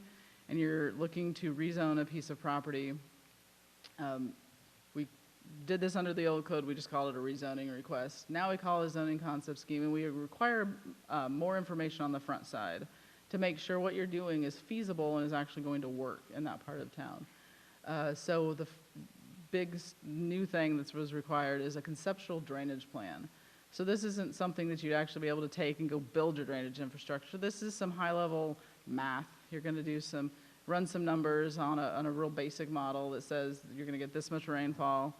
and you're looking to rezone a piece of property, we did this under the old code, we just called it a rezoning request. Now we call it a zoning concept scheme, and we require more information on the front side to make sure what you're doing is feasible and is actually going to work in that part of town. So the big new thing that was required is a conceptual drainage plan. So this isn't something that you'd actually be able to take and go build your drainage infrastructure. This is some high-level math. You're going to do run some numbers on a real basic model that says you're going to get this much rainfall.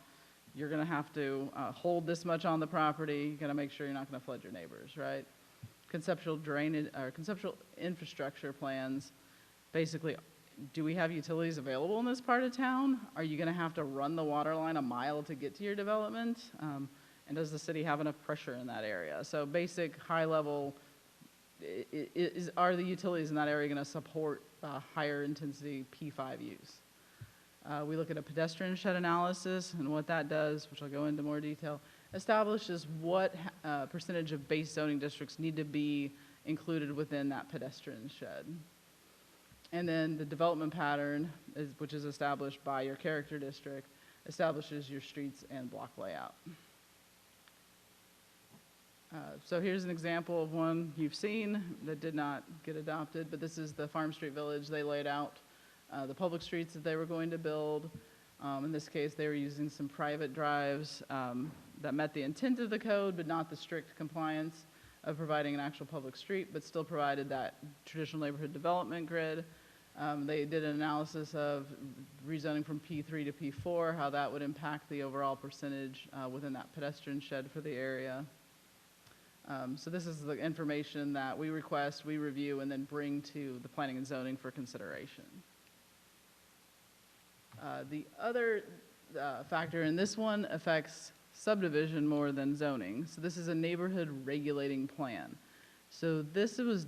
You're going to have to hold this much on the property. You're going to make sure you're not going to flood your neighbors, right? Conceptual drainage or conceptual infrastructure plans. Basically, do we have utilities available in this part of town? Are you going to have to run the water line a mile to get to your development? And does the city have enough pressure in that area? So basic, high level, are the utilities in that area going to support higher intensity P5 use? We look at a pedestrian shed analysis, and what that does, which I'll go into more detail, establishes what percentage of base zoning districts need to be included within that pedestrian shed. And then the development pattern, which is established by your character district, establishes your streets and block layout. So here's an example of one you've seen that did not get adopted, but this is the Farm Street Village. They laid out the public streets that they were going to build. In this case, they were using some private drives that met the intent of the code, but not the strict compliance of providing an actual public street, but still provided that traditional neighborhood development grid. They did an analysis of rezoning from P3 to P4, how that would impact the overall percentage within that pedestrian shed for the area. So this is the information that we request, we review, and then bring to the planning and zoning for consideration. The other factor in this one affects subdivision more than zoning. So this is a neighborhood regulating plan. So this was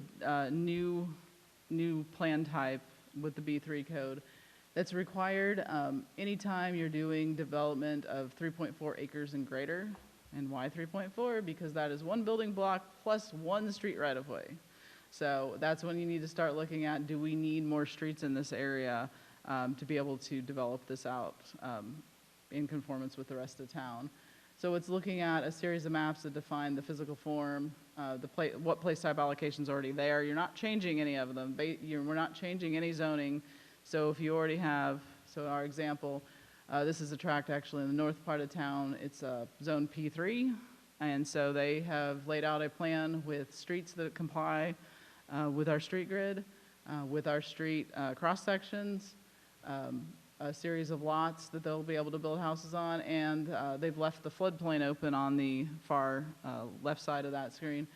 new plan type with the B3 code that's required anytime you're doing development of 3.4 acres and greater. And why 3.4? Because that is one building block plus one street right of way. So that's when you need to start looking at, do we need more streets in this area to be able to develop this out in conformance with the rest of town. So it's looking at a series of maps that define the physical form, what place type allocation is already there. You're not changing any of them. We're not changing any zoning. So if you already have, so our example, this is a tract actually in the north part of town. It's zone P3. And so they have laid out a plan with streets that comply with our street grid, with our street cross sections, a series of lots that they'll be able to build houses on, and they've left the floodplain open on the far left side of that screen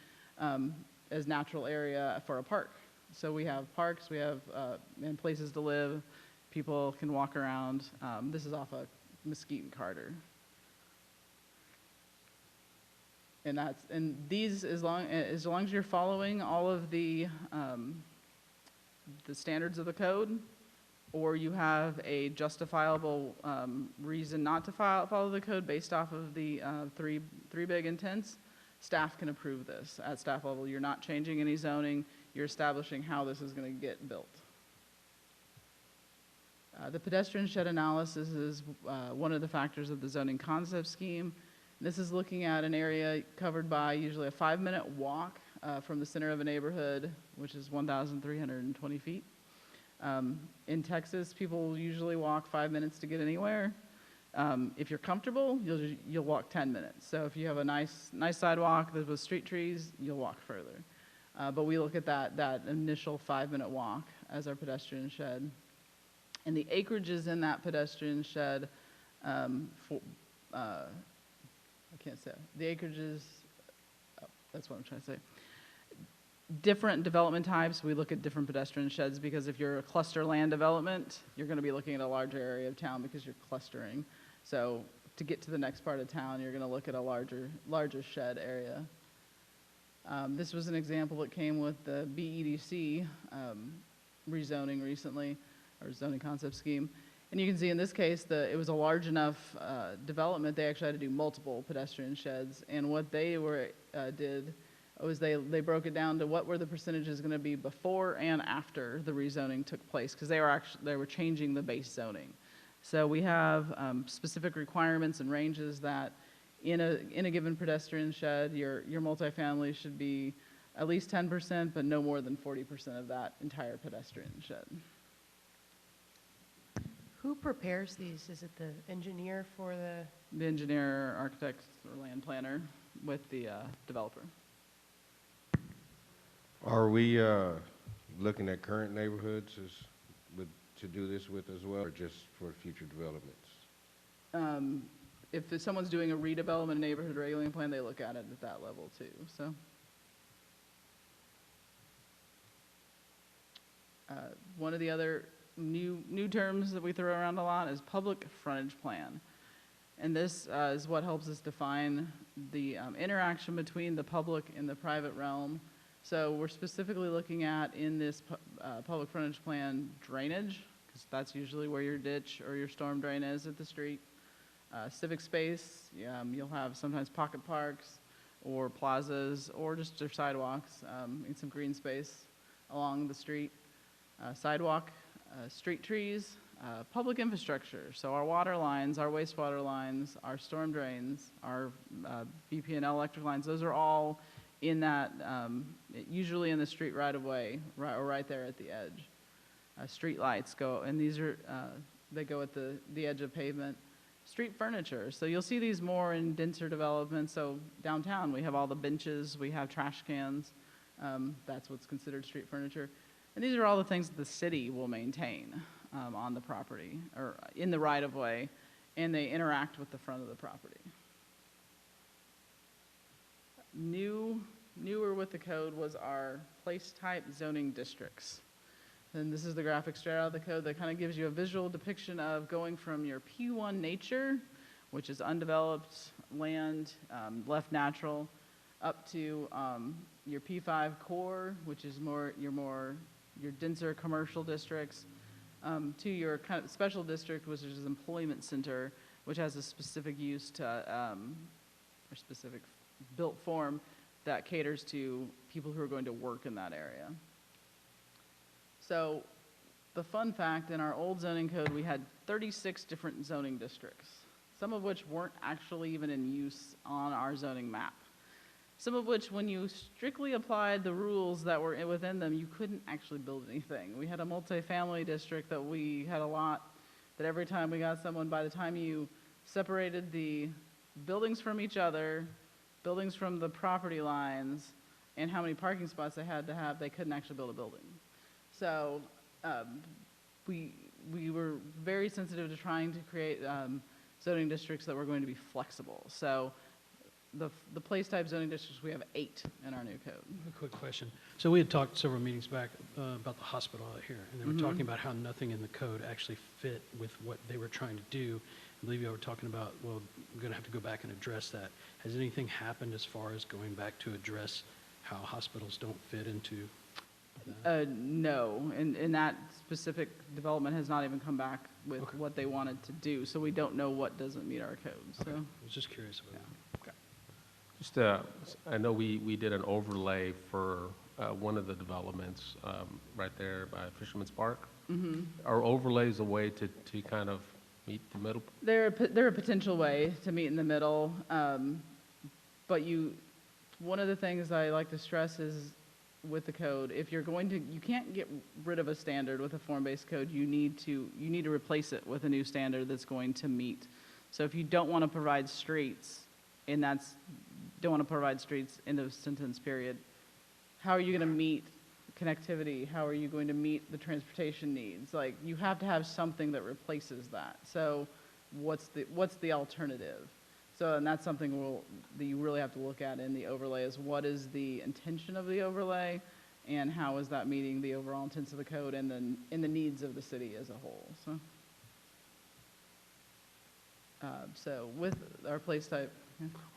as natural area for a park. So we have parks, we have and places to live, people can walk around. This is off of Mesquite and Carter. And these, as long as you're following all of the standards of the code, or you have a justifiable reason not to follow the code based off of the three big intents, staff can approve this at staff level. You're not changing any zoning. You're establishing how this is going to get built. The pedestrian shed analysis is one of the factors of the zoning concept scheme. This is looking at an area covered by usually a 5-minute walk from the center of a neighborhood, which is 1,320 feet. In Texas, people usually walk 5 minutes to get anywhere. If you're comfortable, you'll walk 10 minutes. So if you have a nice sidewalk with street trees, you'll walk further. But we look at that initial 5-minute walk as our pedestrian shed. And the acreages in that pedestrian shed, I can't say, the acreages, that's what I'm trying to say. Different development types, we look at different pedestrian sheds because if you're a cluster land development, you're going to be looking at a larger area of town because you're clustering. So to get to the next part of town, you're going to look at a larger shed area. This was an example that came with the BEDC rezoning recently, or zoning concept scheme. And you can see in this case that it was a large enough development, they actually had to do multiple pedestrian sheds. And what they did was they broke it down to what were the percentages going to be before and after the rezoning took place, because they were changing the base zoning. So we have specific requirements and ranges that in a given pedestrian shed, your multifamily should be at least 10%, but no more than 40% of that entire pedestrian shed. Who prepares these? Is it the engineer for The engineer, architect, or land planner with the developer. Are we looking at current neighborhoods to do this with as well, or just for future developments? If someone's doing a redevelopment neighborhood regulating plan, they look at it at that level too, so. One of the other new terms that we throw around a lot is public frontage plan. And this is what helps us define the interaction between the public and the private realm. So we're specifically looking at, in this public frontage plan, drainage, because that's usually where your ditch or your storm drain is at the street. Civic space, you'll have sometimes pocket parks or plazas or just your sidewalks and some green space along the street. Sidewalk, street trees, public infrastructure. So our water lines, our wastewater lines, our storm drains, our BP&L electric lines, those are all in that, usually in the street right of way, or right there at the edge. Street lights go, and these are, they go at the edge of pavement. Street furniture, so you'll see these more in denser developments. So downtown, we have all the benches, we have trash cans. That's what's considered street furniture. And these are all the things that the city will maintain on the property, or in the right of way, and they interact with the front of the property. Newer with the code was our place type zoning districts. And this is the graphic straight out of the code that kind of gives you a visual depiction of going from your P1 nature, which is undeveloped land, left natural, up to your P5 core, which is your denser commercial districts, to your kind of special district, which is employment center, which has a specific use to, or specific built form that caters to people who are going to work in that area. So the fun fact, in our old zoning code, we had 36 different zoning districts, some of which weren't actually even in use on our zoning map. Some of which, when you strictly applied the rules that were within them, you couldn't actually build anything. We had a multifamily district that we had a lot, that every time we got someone, by the time you separated the buildings from each other, buildings from the property lines, and how many parking spots they had to have, they couldn't actually build a building. So we were very sensitive to trying to create zoning districts that were going to be flexible. So the place type zoning districts, we have 8 in our new code. A quick question. So we had talked several meetings back about the hospital out here, and they were talking about how nothing in the code actually fit with what they were trying to do. I believe you were talking about, well, we're going to have to go back and address that. Has anything happened as far as going back to address how hospitals don't fit into that? No, and that specific development has not even come back with what they wanted to do, so we don't know what doesn't meet our code. So. I was just curious about that. Just, I know we did an overlay for one of the developments right there by Fisherman's Park. Mm-hmm. Are overlays a way to kind of meet the middle? They're a potential way to meet in the middle, but one of the things I like to stress is with the code, if you're going to, you can't get rid of a standard with a form-based code. You need to replace it with a new standard that's going to meet. So if you don't want to provide streets, and don't want to provide streets in the sentence period, how are you going to meet connectivity? How are you going to meet the transportation needs? Like, you have to have something that replaces that. So what's the alternative? So, and that's something that you really have to look at in the overlay, is what is the intention of the overlay, and how is that meeting the overall intents of the code and then in the needs of the city as a whole. So with our place type.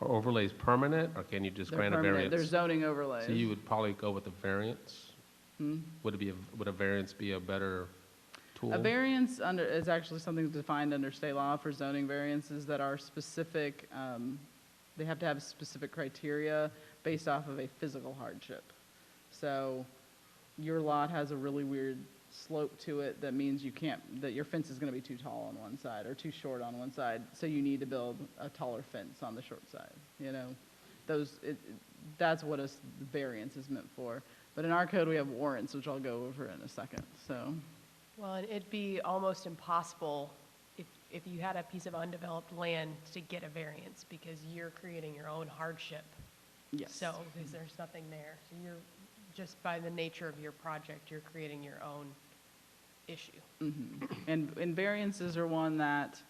Are overlays permanent, or can you just grant a variance? They're zoning overlays. So you would probably go with a variance? Would a variance be a better tool? A variance is actually something defined under state law for zoning variances that are specific. They have to have specific criteria based off of a physical hardship. So your lot has a really weird slope to it that means that your fence is going to be too tall on one side or too short on one side, so you need to build a taller fence on the short side, that's what a variance is meant for. But in our code, we have warrants, which I'll go over in a second, so. Well, and it'd be almost impossible if you had a piece of undeveloped land to get a variance because you're creating your own hardship. Yes. So, because there's nothing there. So you're, just by the nature of your project, you're creating your own issue. And variances are one that,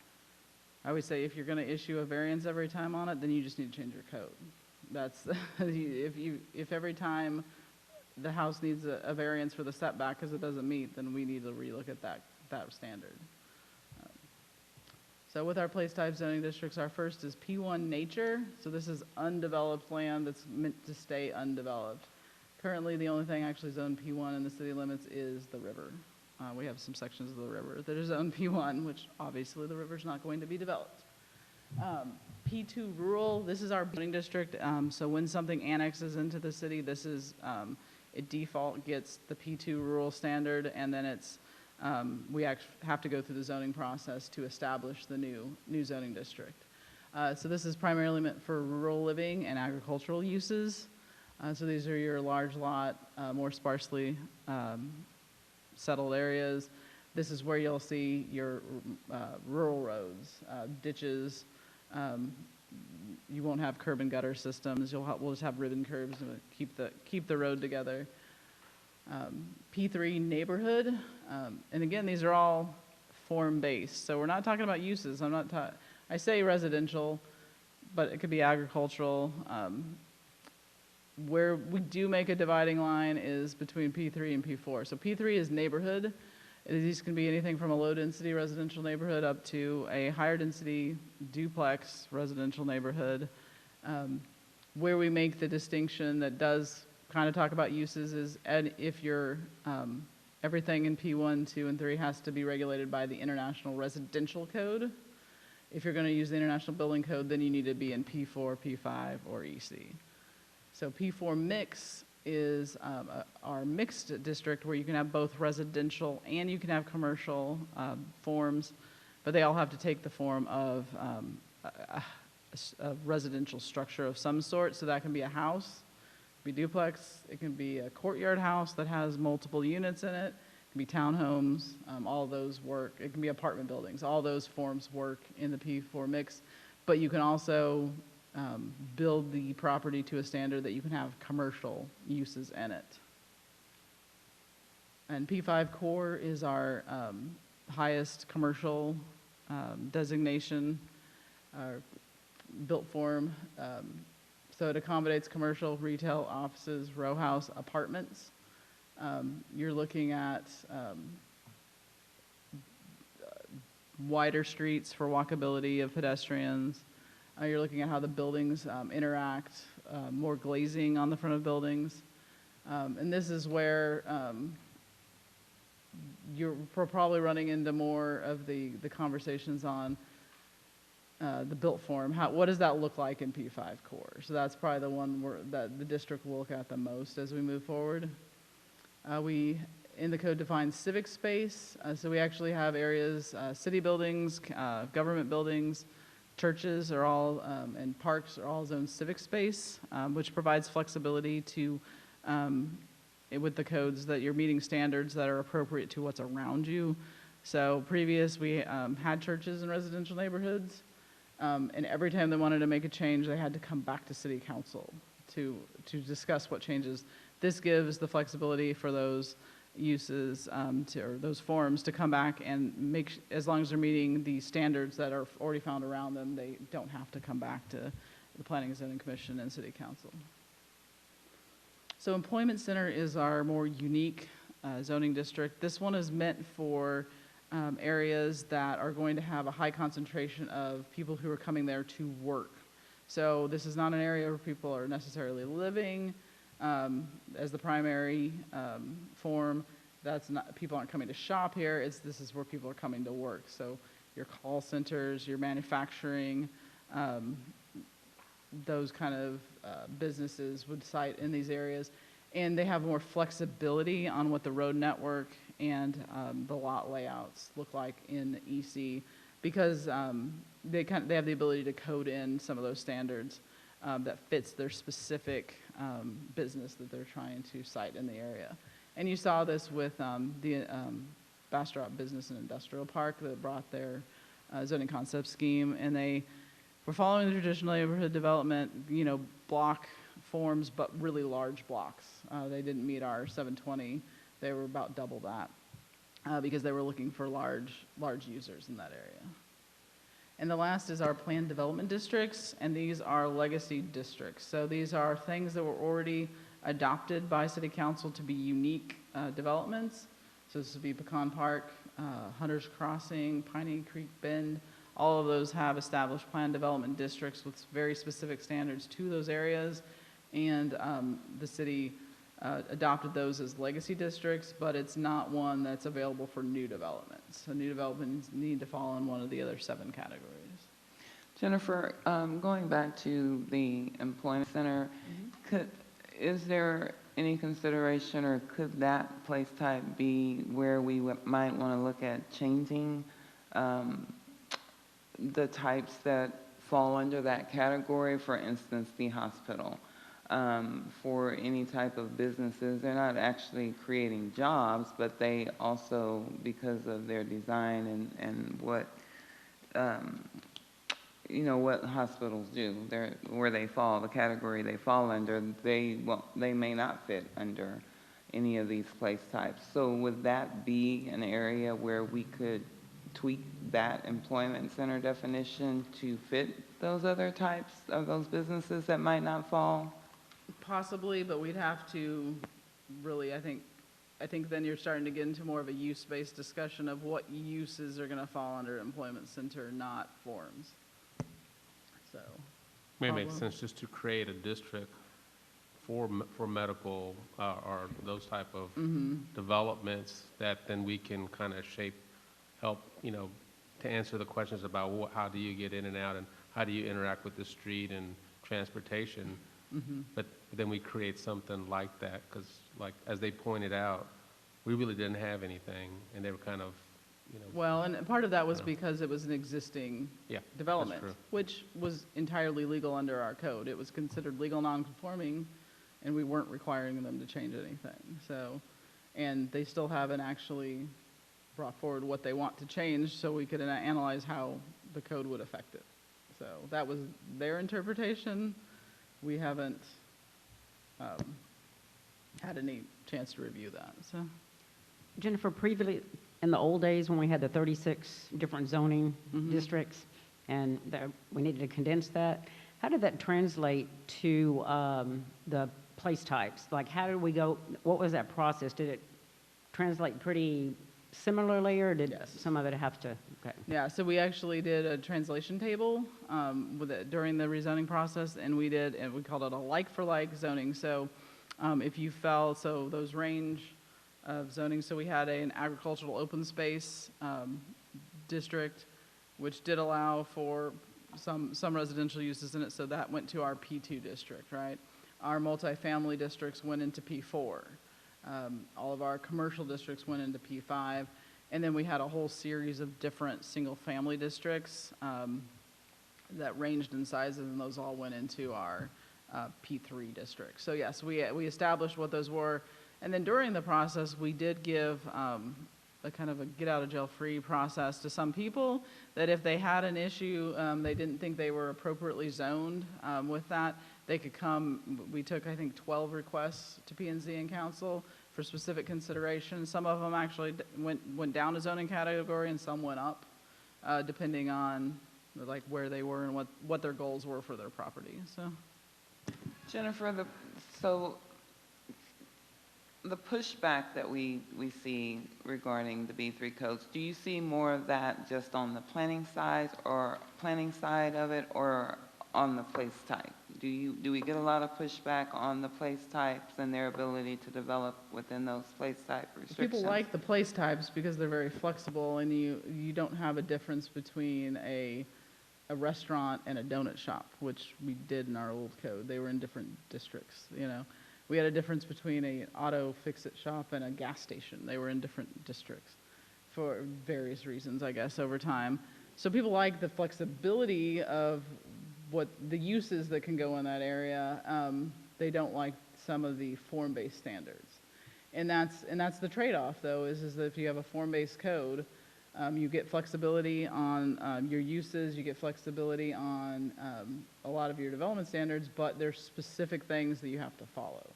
I would say if you're going to issue a variance every time on it, then you just need to change your code. That's, if every time the house needs a variance for the setback because it doesn't meet, then we need to relook at that standard. So with our place type zoning districts, our first is P1 nature. So this is undeveloped land that's meant to stay undeveloped. Currently, the only thing actually zoned P1 in the city limits is the river. We have some sections of the river that are zoned P1, which obviously the river's not going to be developed. P2 rural, this is our zoning district. So when something annexes into the city, this is, it default gets the P2 rural standard, and then it's, we have to go through the zoning process to establish the new zoning district. So this is primarily meant for rural living and agricultural uses. So these are your large lot, more sparsely settled areas. This is where you'll see your rural roads, ditches. You won't have curb and gutter systems. We'll just have ribbon curbs to keep the road together. P3 neighborhood, and again, these are all form-based. So we're not talking about uses. I say residential, but it could be agricultural. Where we do make a dividing line is between P3 and P4. So P3 is neighborhood. These can be anything from a low-density residential neighborhood up to a higher-density duplex residential neighborhood. Where we make the distinction that does kind of talk about uses is if you're, everything in P1, 2, and 3 has to be regulated by the International Residential Code. If you're going to use the International Building Code, then you need to be in P4, P5, or EC. So P4 mix is our mixed district where you can have both residential and you can have commercial forms, but they all have to take the form of a residential structure of some sort. So that can be a house, it can be duplex, it can be a courtyard house that has multiple units in it, it can be townhomes, all those work. It can be apartment buildings, all those forms work in the P4 mix, but you can also build the property to a standard that you can have commercial uses in it. And P5 core is our highest commercial designation, our built form. So it accommodates commercial, retail, offices, row house, apartments. You're looking at wider streets for walkability of pedestrians. You're looking at how the buildings interact, more glazing on the front of buildings. And this is where you're probably running into more of the conversations on the built form. What does that look like in P5 core? So that's probably the one that the district will look at the most as we move forward. We, in the code, define civic space. So we actually have areas, city buildings, government buildings, churches are all, and parks are all zoned civic space, which provides flexibility to, with the codes, that you're meeting standards that are appropriate to what's around you. So previous, we had churches in residential neighborhoods, and every time they wanted to make a change, they had to come back to city council to discuss what changes. This gives the flexibility for those uses or those forms to come back and make, as long as they're meeting the standards that are already found around them, they don't have to come back to the Planning and Zoning Commission and City Council. So Employment Center is our more unique zoning district. This one is meant for areas that are going to have a high concentration of people who are coming there to work. So this is not an area where people are necessarily living as the primary form. That's not, people aren't coming to shop here. This is where people are coming to work. So your call centers, your manufacturing, those kind of businesses would site in these areas. And they have more flexibility on what the road network and the lot layouts look like in EC, because they have the ability to code in some of those standards that fits their specific business that they're trying to site in the area. And you saw this with the Bastrop Business and Industrial Park that brought their zoning concept scheme, and they were following the traditional neighborhood development, block forms, but really large blocks. They didn't meet our 720. They were about double that because they were looking for large users in that area. And the last is our planned development districts, and these are legacy districts. So these are things that were already adopted by City Council to be unique developments. So this would be Pecan Park, Hunter's Crossing, Piney Creek Bend. All of those have established planned development districts with very specific standards to those areas. And the city adopted those as legacy districts, but it's not one that's available for new developments. So new developments need to fall in one of the other 7 categories. Jennifer, going back to the employment center, is there any consideration, or could that place type be where we might want to look at changing the types that fall under that category? For instance, the hospital. For any type of businesses, they're not actually creating jobs, but they also, because of their design and what what hospitals do, where they fall, the category they fall under, they may not fit under any of these place types. So would that be an area where we could tweak that employment center definition to fit those other types of those businesses that might not fall? Possibly, but we'd have to really, I think then you're starting to get into more of a use-based discussion of what uses are going to fall under employment center, not forms. So May make sense just to create a district for medical or those type of developments that then we can kind of help, to answer the questions about how do you get in and out and how do you interact with the street and transportation. But then we create something like that, because like as they pointed out, we really didn't have anything, and they were kind of, Well, and part of that was because it was an existing development, that's true. which was entirely legal under our code. It was considered legal non-conforming, and we weren't requiring them to change anything. So, and they still haven't actually brought forward what they want to change, so we could analyze how the code would affect it. So that was their interpretation. We haven't had any chance to review that. So, Jennifer, previously, in the old days when we had the 36 different zoning districts and we needed to condense that, how did that translate to the place types? Like, how did we go, what was that process? Did it translate pretty similarly, or did some of it have to, okay. Yeah, so we actually did a translation table during the rezoning process, and we called it a like-for-like zoning. So if you fell, so those range of zoning, so we had an agricultural open space district, which did allow for some residential uses in it, so that went to our P2 district, right? Our multifamily districts went into P4. All of our commercial districts went into P5, and then we had a whole series of different single-family districts that ranged in sizes, and those all went into our P3 district. So yes, we established what those were, and then during the process, we did give a kind of a get-out-of-jail-free process to some people, that if they had an issue, they didn't think they were appropriately zoned with that, they could come. We took, I think, 12 requests to P&Z and Council for specific consideration. Some of them actually went down a zoning category, and some went up, depending on like where they were and what their goals were for their property. So, Jennifer, the pushback that we see regarding the B3 codes, do you see more of that just on the planning side of it, or on the place type? Do we get a lot of pushback on the place types and their ability to develop within those place type restrictions? people like the place types because they're very flexible, and you don't have a difference between a a restaurant and a donut shop, which we did in our old code. They were in different districts, you know. We had a difference between a auto fix-it shop and a gas station. They were in different districts for various reasons, I guess, over time. So people like the flexibility of what the uses that can go in that area. They don't like some of the form-based standards. And that's the trade-off, though, is that if you have a form-based code, you get flexibility on your uses, you get flexibility on a lot of your development standards, but there's specific things that you have to follow.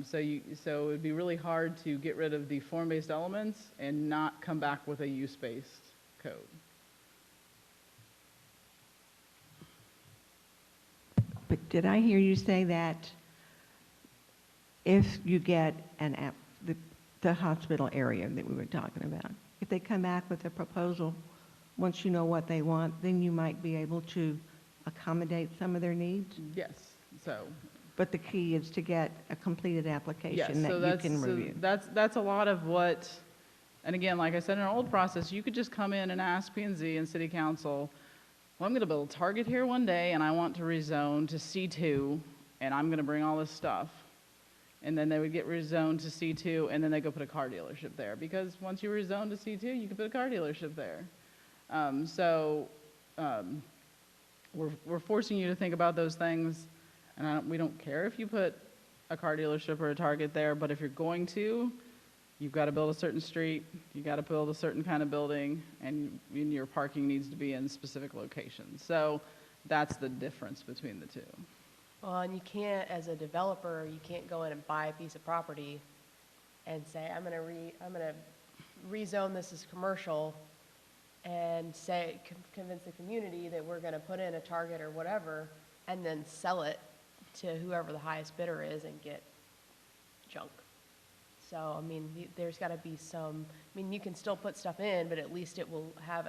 So it would be really hard to get rid of the form-based elements and not come back with a use-based code. But did I hear you say that if you get the hospital area that we were talking about, if they come back with a proposal, once you know what they want, then you might be able to accommodate some of their needs? Yes, so. But the key is to get a completed Yes, application so that you can review. that's a lot of what, and again, like I said, in our old process, you could just come in and ask P&Z and City Council, well, I'm gonna build a Target here one day and I want to rezone to C2 and I'm gonna bring all this stuff. And then they would get rezoned to C2 and then they go put a car dealership there. Because once you rezone to C2, you can put a car dealership there. We're forcing you to think about those things. And we don't care if you put a car dealership or a Target there, but if you're going to, you've got to build a certain street, you got to build a certain kind of building, and your parking needs to be in specific locations. So that's the difference between the two. Well, and you can't, as a developer, you can't go in and buy a piece of property and say, I'm gonna rezone this as commercial and say, convince the community that we're gonna put in a Target or whatever, and then sell it to whoever the highest bidder is and get junk. So, I mean, there's gotta be some, I mean, you can still put stuff in, but at least it will have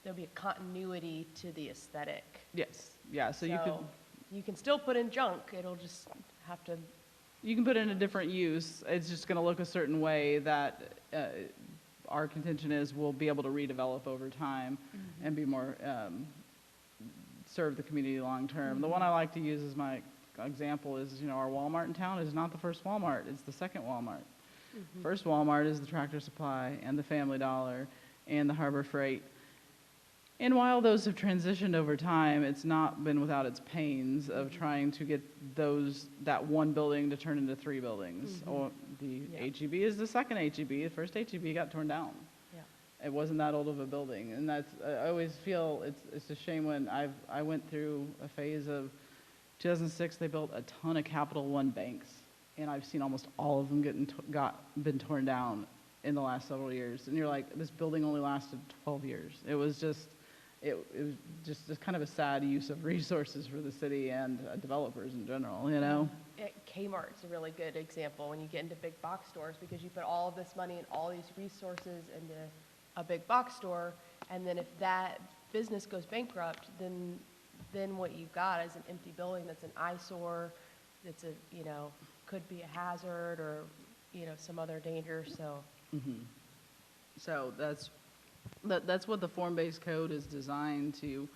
there'll be a continuity to the aesthetic. Yes, yeah, so you can still put in junk, it'll just have to. You can put in a different use. It's just going to look a certain way that our contention is we'll be able to redevelop over time and be more, serve the community long term. The one I like to use as my example is, our Walmart in town is not the first Walmart, it's the second Walmart. First Walmart is the Tractor Supply and the Family Dollar and the Harbor Freight. And while those have transitioned over time, it's not been without its pains of trying to get that one building to turn into 3 buildings. Or the HEB is the second HEB. The first HEB got torn down. Yeah. It wasn't that old of a building. And that's, I always feel it's a shame when I went through a phase of 2006, they built a ton of Capital One banks. And I've seen almost all of them been torn down in the last several years. And you're like, this building only lasted 12 years. It was just kind of a sad use of resources for the city and developers in general, Kmart's a really good example when you get into big box stores, because you put all of this money and all these resources into a big box store, and then if that business goes bankrupt, then what you've got is an empty building that's an eyesore, that's could be a hazard or, some other danger, so. So that's what the form-based code is designed to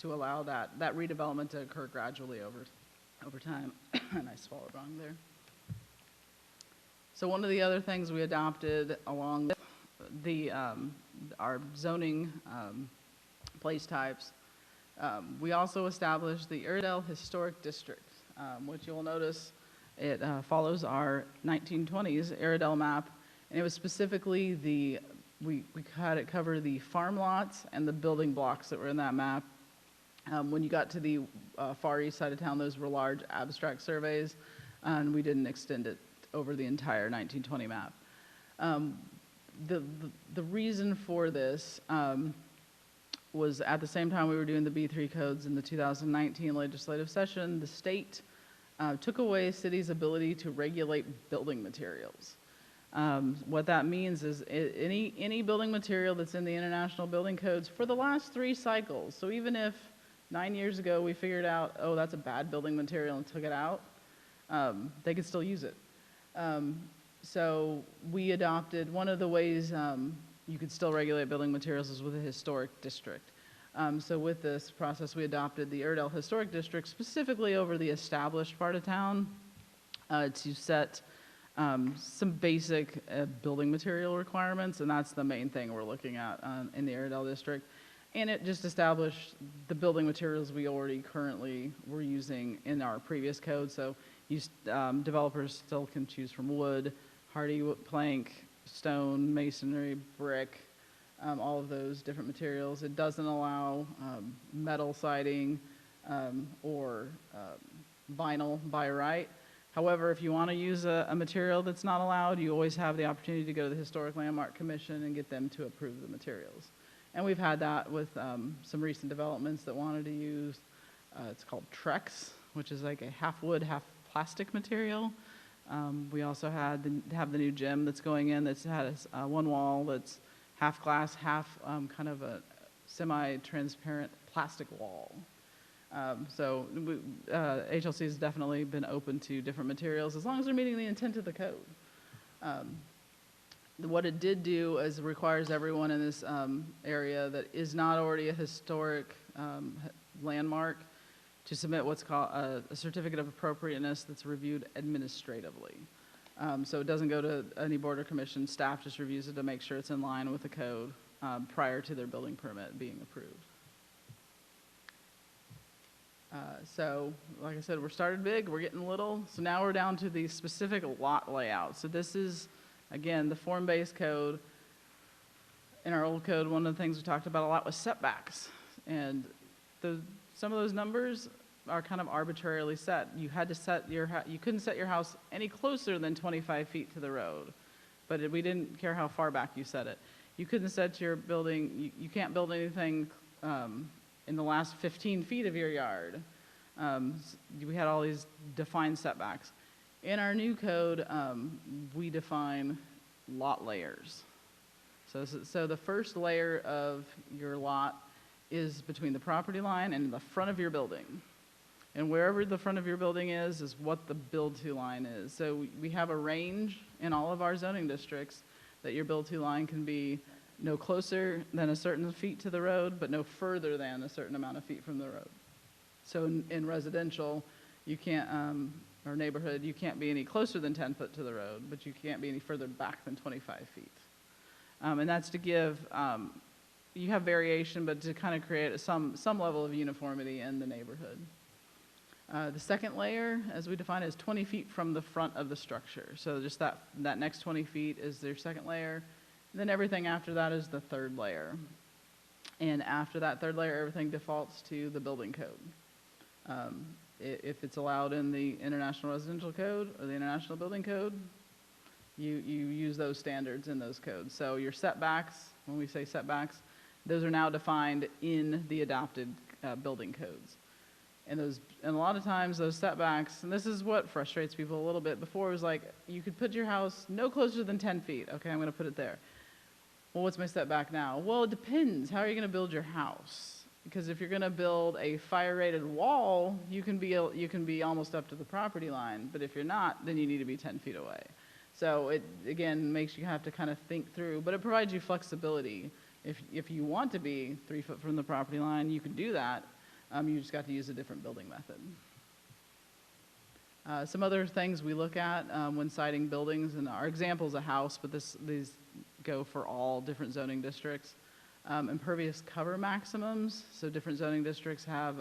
allow that redevelopment to occur gradually over time. And I swallowed wrong there. So one of the other things we adopted along with our zoning place types, we also established the Urdell Historic District, which you'll notice it follows our 1920s Urdell map, and it was specifically we had it cover the farm lots and the building blocks that were in that map. When you got to the far east side of town, those were large abstract surveys, and we didn't extend it over the entire 1920 map. The reason for this was at the same time we were doing the B3 codes in the 2019 legislative session, the state took away cities' ability to regulate building materials. What that means is any building material that's in the international building codes for the last 3 cycles. So even if 9 years ago we figured out, oh, that's a bad building material and took it out, they could still use it. So we adopted one of the ways you could still regulate building materials is with a historic district. So with this process, we adopted the Urdell Historic District specifically over the established part of town to set some basic building material requirements, and that's the main thing we're looking at in the Urdell District. And it just established the building materials we already currently were using in our previous code. So developers still can choose from wood, hardy plank, stone, masonry, brick, all of those different materials. It doesn't allow metal siding or vinyl by right. However, if you want to use a material that's not allowed, you always have the opportunity to go to the Historic Landmark Commission and get them to approve the materials. And we've had that with some recent developments that wanted to use, it's called Trex, which is like a half wood, half plastic material. We also have the new gym that's going in that's has one wall that's half glass, half kind of a semi-transparent plastic wall. So HLC has definitely been open to different materials as long as they're meeting the intent of the code. What it did do is requires everyone in this area that is not already a historic landmark to submit what's called a certificate of appropriateness that's reviewed administratively. So it doesn't go to any board or commission. Staff just reviews it to make sure it's in line with the code prior to their building permit being approved. So, like I said, we're started big, we're getting little. So now we're down to the specific lot layout. So this is, again, the form-based code. In our old code, one of the things we talked about a lot was setbacks. And some of those numbers are kind of arbitrarily set. You had to set you couldn't set your house any closer than 25 feet to the road, but we didn't care how far back you set it. You couldn't set your building, you can't build anything in the last 15 feet of your yard. We had all these defined setbacks. In our new code, we define lot layers. So the first layer of your lot is between the property line and the front of your building. And wherever the front of your building is what the build-to line is. So we have a range in all of our zoning districts that your build-to line can be no closer than a certain feet to the road, but no further than a certain amount of feet from the road. So in residential, you can't, or neighborhood, you can't be any closer than 10 foot to the road, but you can't be any further back than 25 feet. And that's to give, you have variation, but to kind of create some level of uniformity in the neighborhood. The second layer, as we define it, is 20 feet from the front of the structure. So just that next 20 feet is their second layer. And then everything after that is the third layer. And after that third layer, everything defaults to the building code. If it's allowed in the International Residential Code or the International Building Code, you use those standards in those codes. So your setbacks, when we say setbacks, those are now defined in the adopted building codes. And a lot of times those setbacks, and this is what frustrates people a little bit. Before it was like, you could put your house no closer than 10 feet. Okay, I'm going to put it there. Well, what's my setback now? Well, it depends. How are you going to build your house? Because if you're going to build a fire-rated wall, you can be almost up to the property line. But if you're not, then you need to be 10 feet away. So it, again, makes you have to kind of think through. But it provides you flexibility. If you want to be 3 foot from the property line, you can do that. You just got to use a different building method. Some other things we look at when citing buildings, and our example is a house, but these go for all different zoning districts. Impervious cover maximums, so different zoning districts have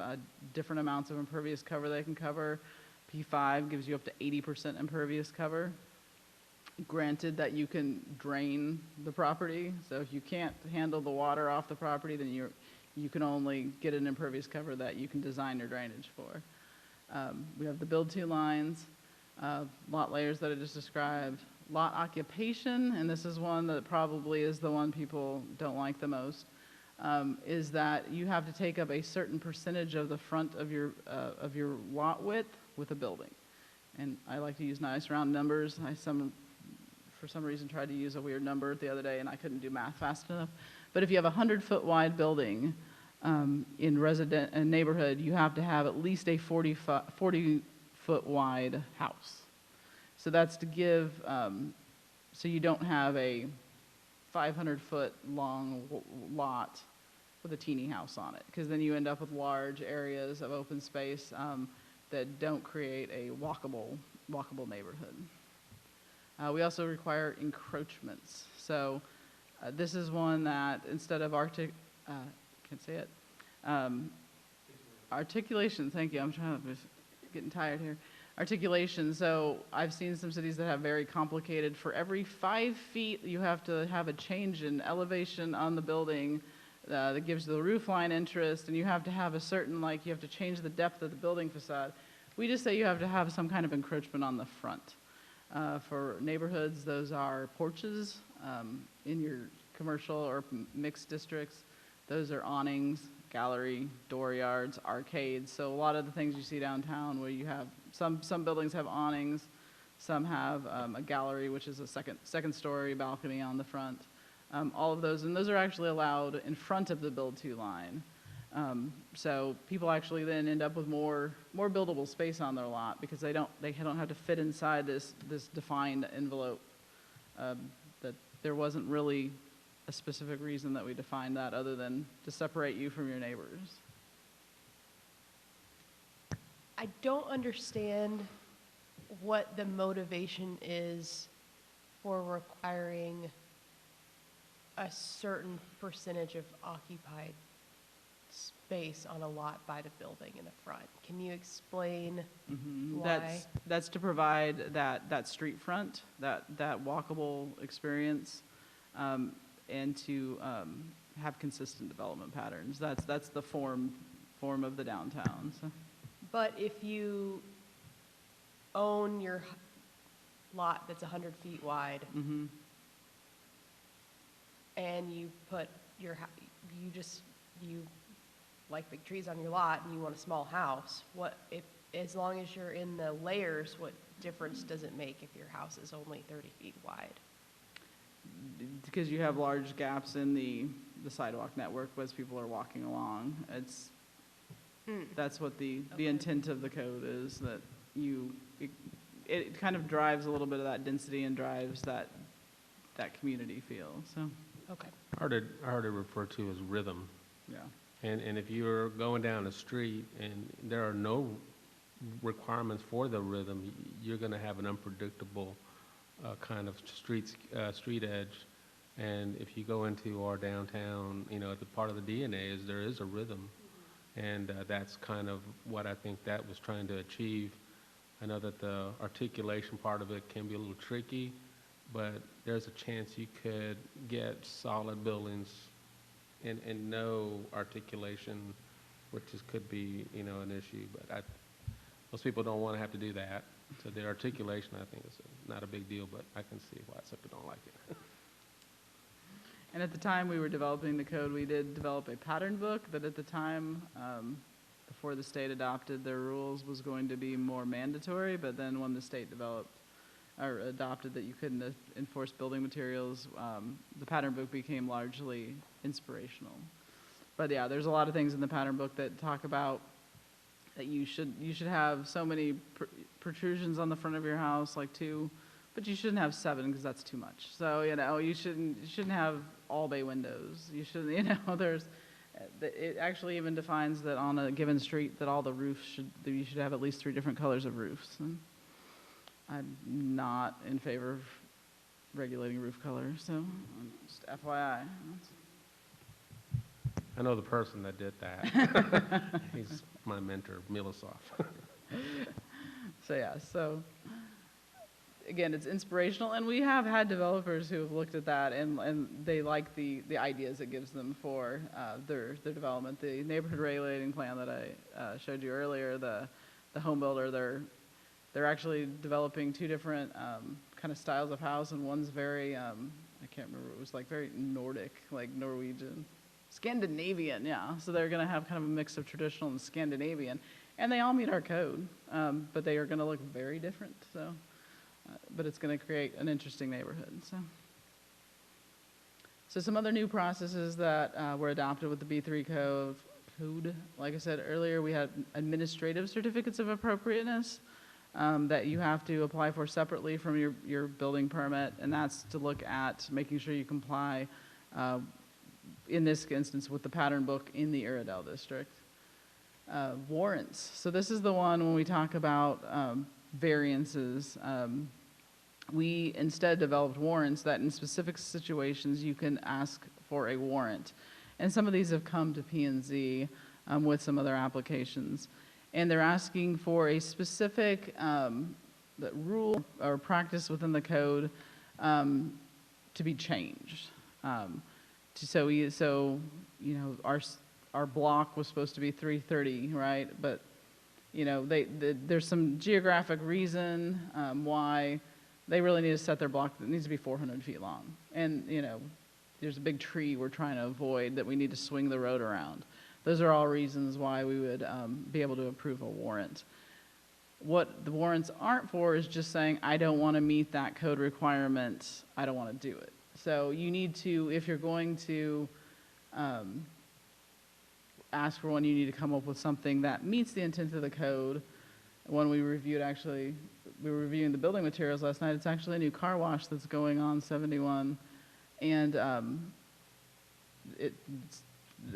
different amounts of impervious cover they can cover. P5 gives you up to 80% impervious cover. Granted that you can drain the property, so if you can't handle the water off the property, then you can only get an impervious cover that you can design your drainage for. We have the build-to lines, lot layers that I just described, lot occupation, and this is one that probably is the one people don't like the most, is that you have to take up a certain percentage of the front of your lot width with a building. And I like to use nice round numbers. For some reason, tried to use a weird number the other day, and I couldn't do math fast enough. But if you have a 100-foot wide building in a neighborhood, you have to have at least a 40-foot wide house. So that's to give, so you don't have a 500-foot long lot with a teeny house on it, because then you end up with large areas of open space that don't create a walkable neighborhood. We also require encroachments. So this is one that instead of can't say it, articulation, thank you, I'm getting tired here. Articulation, so I've seen some cities that have very complicated, for every 5 feet, you have to have a change in elevation on the building that gives the roof line interest, and you have to have a certain, like, you have to change the depth of the building facade. We just say you have to have some kind of encroachment on the front. For neighborhoods, those are porches in your commercial or mixed districts. Those are awnings, gallery, dooryards, arcades. So a lot of the things you see downtown where you have, some buildings have awnings, some have a gallery, which is a second story balcony on the front. All of those, and those are actually allowed in front of the build-to line. So people actually then end up with more buildable space on their lot because they don't have to fit inside this defined envelope. That there wasn't really a specific reason that we defined that other than to separate you from your neighbors. I don't understand what the motivation is for requiring a certain percentage of occupied space on a lot by the building in the front. Can you explain why? That's to provide that street front, that walkable experience, and to have consistent development patterns. That's the form of the downtown. So. But if you own your lot that's 100 feet wide, and you put you like big trees on your lot and you want a small house, as long as you're in the layers, what difference does it make if your house is only 30 feet wide? Because you have large gaps in the sidewalk network as people are walking along. That's what the intent of the code is, that it kind of drives a little bit of that density and drives that community feel. So. Okay. I heard it referred to as rhythm. Yeah. And if you're going down a street and there are no requirements for the rhythm, you're going to have an unpredictable kind of street edge. And if you go into our downtown, the part of the DNA is there is a rhythm. And that's kind of what I think that was trying to achieve. I know that the articulation part of it can be a little tricky, but there's a chance you could get solid buildings and no articulation, which could be, an issue. But most people don't want to have to do that. So the articulation, I think, is not a big deal, but I can see why some people don't like it. And at the time we were developing the code, we did develop a pattern book that at the time, before the state adopted their rules, was going to be more mandatory. But then when the state adopted that you couldn't enforce building materials, the pattern book became largely inspirational. But yeah, there's a lot of things in the pattern book that talk about that you should have so many protrusions on the front of your house, like 2, but you shouldn't have 7 because that's too much. So you shouldn't have all bay windows. You shouldn't. It actually even defines that on a given street that all the roofs you should have at least 3 different colors of roofs. And I'm not in favor of regulating roof color, so just FYI. I know the person that did that. He's my mentor, Milosov. So again, it's inspirational, and we have had developers who have looked at that and they like the ideas it gives them for their development. The neighborhood regulating plan that I showed you earlier, the home builder, they're actually developing 2 different kind of styles of house, and one's very, I can't remember, it was like very Nordic, like Norwegian. Scandinavian, yeah. So they're going to have kind of a mix of traditional and Scandinavian, and they all meet our code, but they are going to look very different. So, but it's going to create an interesting neighborhood. So some other new processes that were adopted with the B3 code. Like I said earlier, we had administrative certificates of appropriateness that you have to apply for separately from your building permit, and that's to look at making sure you comply in this instance with the pattern book in the Urdell district. Warrants. So this is the one when we talk about variances. We instead developed warrants that in specific situations you can ask for a warrant. And some of these have come to P&Z with some other applications. And they're asking for a specific rule or practice within the code to be changed. So our block was supposed to be 330, right? But there's some geographic reason why they really need to set their block that needs to be 400 feet long. And there's a big tree we're trying to avoid that we need to swing the road around. Those are all reasons why we would be able to approve a warrant. What the warrants aren't for is just saying, I don't want to meet that code requirement, I don't want to do it. So you need to, if you're going to ask for one, you need to come up with something that meets the intent of the code. When we reviewed, we were reviewing the building materials last night, it's actually a new car wash that's going on 71. And it's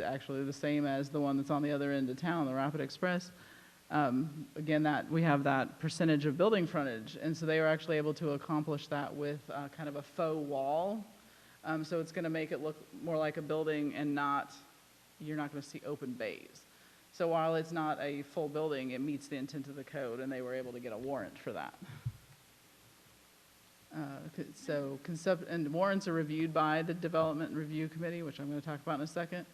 actually the same as the one that's on the other end of town, the Rapid Express. Again, we have that percentage of building frontage, and so they were actually able to accomplish that with kind of a faux wall. So it's going to make it look more like a building and you're not going to see open bays. So while it's not a full building, it meets the intent of the code, and they were able to get a warrant for that. And warrants are reviewed by the Development Review Committee, which I'm going to talk about in a second,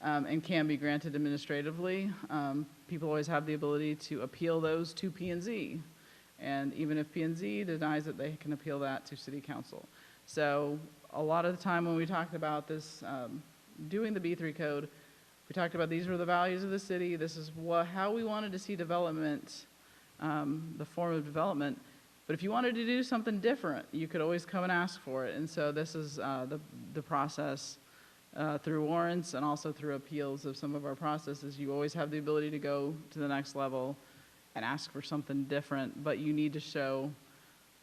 and can be granted administratively. People always have the ability to appeal those to P&Z. And even if P&Z denies it, they can appeal that to City Council. So a lot of the time when we talked about this, doing the B3 code, we talked about these were the values of the city. This is how we wanted to see development, the form of development. But if you wanted to do something different, you could always come and ask for it. And so this is the process through warrants and also through appeals of some of our processes. You always have the ability to go to the next level and ask for something different, but you need to show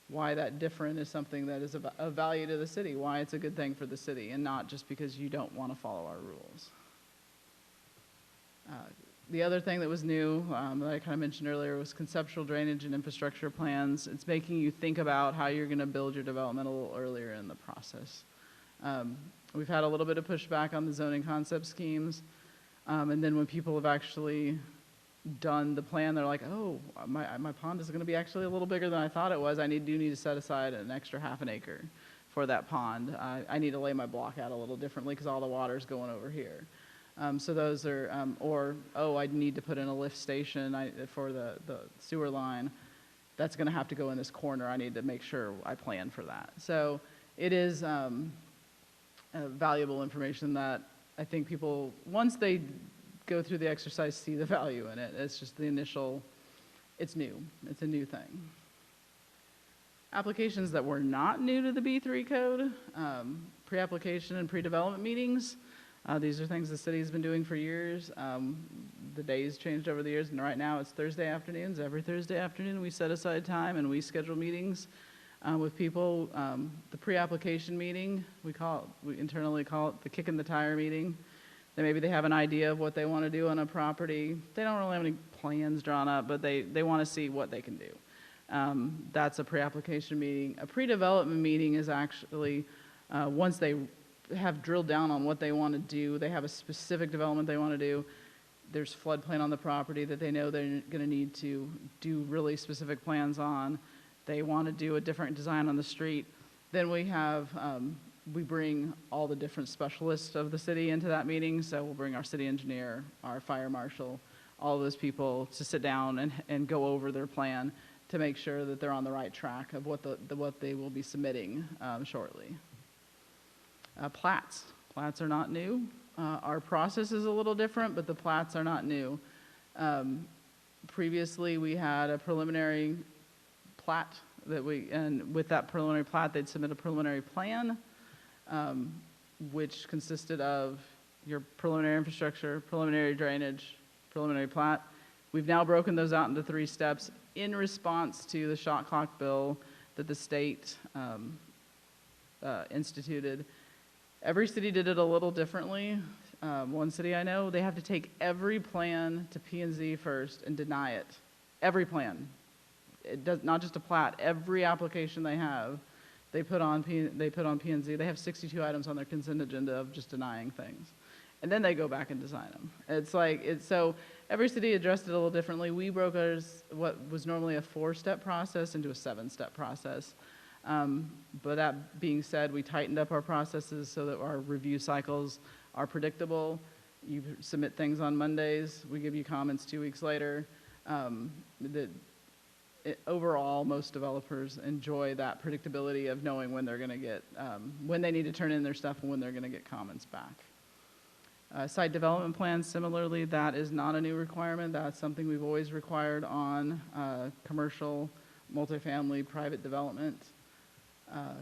why that different is something that is of value to the city, why it's a good thing for the city, and not just because you don't want to follow our rules. The other thing that was new that I kind of mentioned earlier was conceptual drainage and infrastructure plans. It's making you think about how you're going to build your development a little earlier in the process. We've had a little bit of pushback on the zoning concept schemes, and then when people have actually done the plan, they're like, oh, my pond is going to be actually a little bigger than I thought it was. I do need to set aside an extra half an acre for that pond. I need to lay my block out a little differently because all the water's going over here. So those are, I need to put in a lift station for the sewer line. That's going to have to go in this corner. I need to make sure I plan for that. So it is valuable information that I think people, once they go through the exercise, see the value in it. It's just the initial, it's new. It's a new thing. Applications that were not new to the B3 code, pre-application and pre-development meetings. These are things the city has been doing for years. The days changed over the years, and right now it's Thursday afternoons. Every Thursday afternoon we set aside time and we schedule meetings with people. The pre-application meeting, we internally call it the kick in the tire meeting. Then maybe they have an idea of what they want to do on a property. They don't really have any plans drawn up, but they want to see what they can do. That's a pre-application meeting. A pre-development meeting is actually once they have drilled down on what they want to do, they have a specific development they want to do, there's floodplain on the property that they know they're going to need to do really specific plans on. They want to do a different design on the street. Then we have, we bring all the different specialists of the city into that meeting. So we'll bring our city engineer, our fire marshal, all those people to sit down and go over their plan to make sure that they're on the right track of what they will be submitting shortly. Plats. Plats are not new. Our process is a little different, but the plats are not new. Previously, we had a preliminary plat and with that preliminary plat, they'd submit a preliminary plan, which consisted of your preliminary infrastructure, preliminary drainage, preliminary plat. We've now broken those out into 3 steps in response to the shot clock bill that the state instituted. Every city did it a little differently. One city I know, they have to take every plan to P&Z first and deny it. Every plan. It does not just a plat. Every application they have, they put on P&Z. They have 62 items on their consent agenda of just denying things, and then they go back and design them. So every city addressed it a little differently. We broke ours, what was normally a 4-step process, into a 7-step process. But that being said, we tightened up our processes so that our review cycles are predictable. You submit things on Mondays, we give you comments 2 weeks later. Overall, most developers enjoy that predictability of knowing when they're going to get, when they need to turn in their stuff and when they're going to get comments back. Site development plans, similarly, that is not a new requirement. That's something we've always required on commercial, multifamily, private development.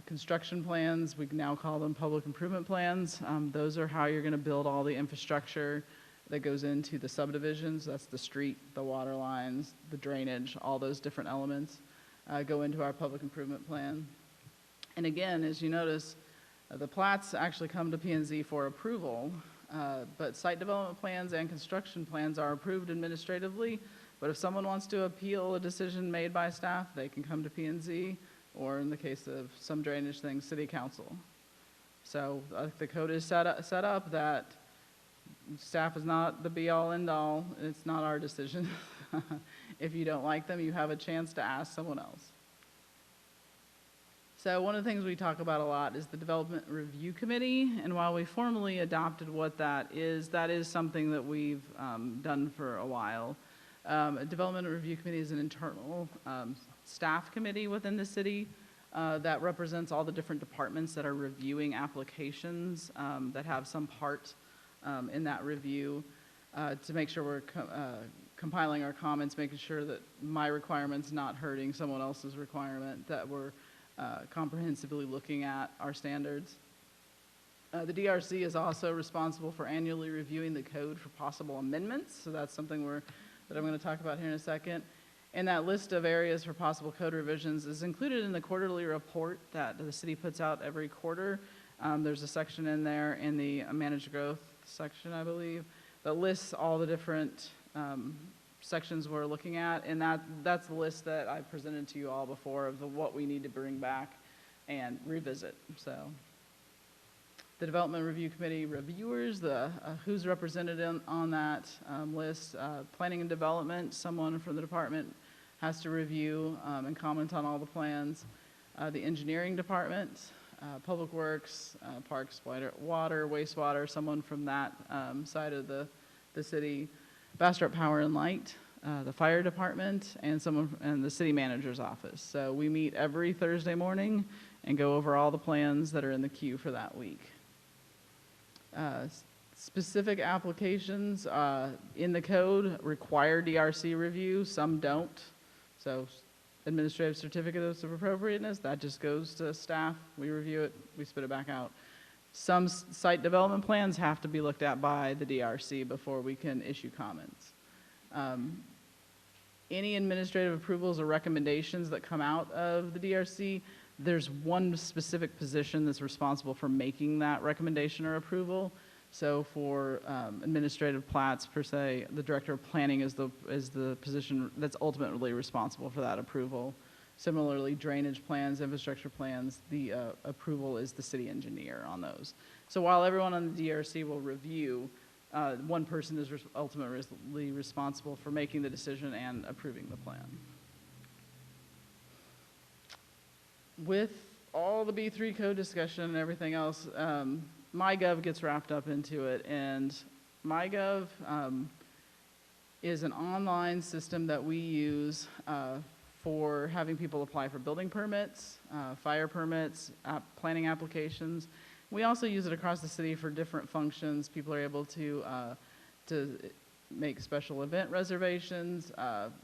Construction plans, we now call them public improvement plans. Those are how you're going to build all the infrastructure that goes into the subdivisions. That's the street, the water lines, the drainage, all those different elements go into our public improvement plan. And again, as you notice, the plats actually come to P&Z for approval, but site development plans and construction plans are approved administratively. But if someone wants to appeal a decision made by staff, they can come to P&Z, or in the case of some drainage things, city council. So the code is set up that staff is not the be-all, end-all. It's not our decision. If you don't like them, you have a chance to ask someone else. So one of the things we talk about a lot is the Development Review Committee, and while we formally adopted what that is something that we've done for a while. A Development Review Committee is an internal staff committee within the city that represents all the different departments that are reviewing applications that have some part in that review to make sure we're compiling our comments, making sure that my requirement's not hurting someone else's requirement, that we're comprehensively looking at our standards. The DRC is also responsible for annually reviewing the code for possible amendments, so that's something that I'm going to talk about here in a second. And that list of areas for possible code revisions is included in the quarterly report that the city puts out every quarter. There's a section in there in the managed growth section, I believe, that lists all the different sections we're looking at, and that's the list that I presented to you all before of what we need to bring back and revisit. So the Development Review Committee reviewers, who's represented on that list, Planning and Development, someone from the department has to review and comment on all the plans. The Engineering Department, Public Works, Parks, Water, Wastewater, someone from that side of the city. Bastrop Power and Light, the Fire Department, and someone in the City Manager's office. So we meet every Thursday morning and go over all the plans that are in the queue for that week. Specific applications in the code require DRC review, some don't. So administrative certificates of appropriateness, that just goes to staff, we review it, we spit it back out. Some site development plans have to be looked at by the DRC before we can issue comments. Any administrative approvals or recommendations that come out of the DRC, there's one specific position that's responsible for making that recommendation or approval. So for administrative plats per se, the director of planning is the position that's ultimately responsible for that approval. Similarly, drainage plans, infrastructure plans, the approval is the city engineer on those. So while everyone on the DRC will review, one person is ultimately responsible for making the decision and approving the plan. With all the B3 code discussion and everything else, MyGov gets wrapped up into it, and MyGov is an online system that we use for having people apply for building permits, fire permits, planning applications. We also use it across the city for different functions. People are able to make special event reservations,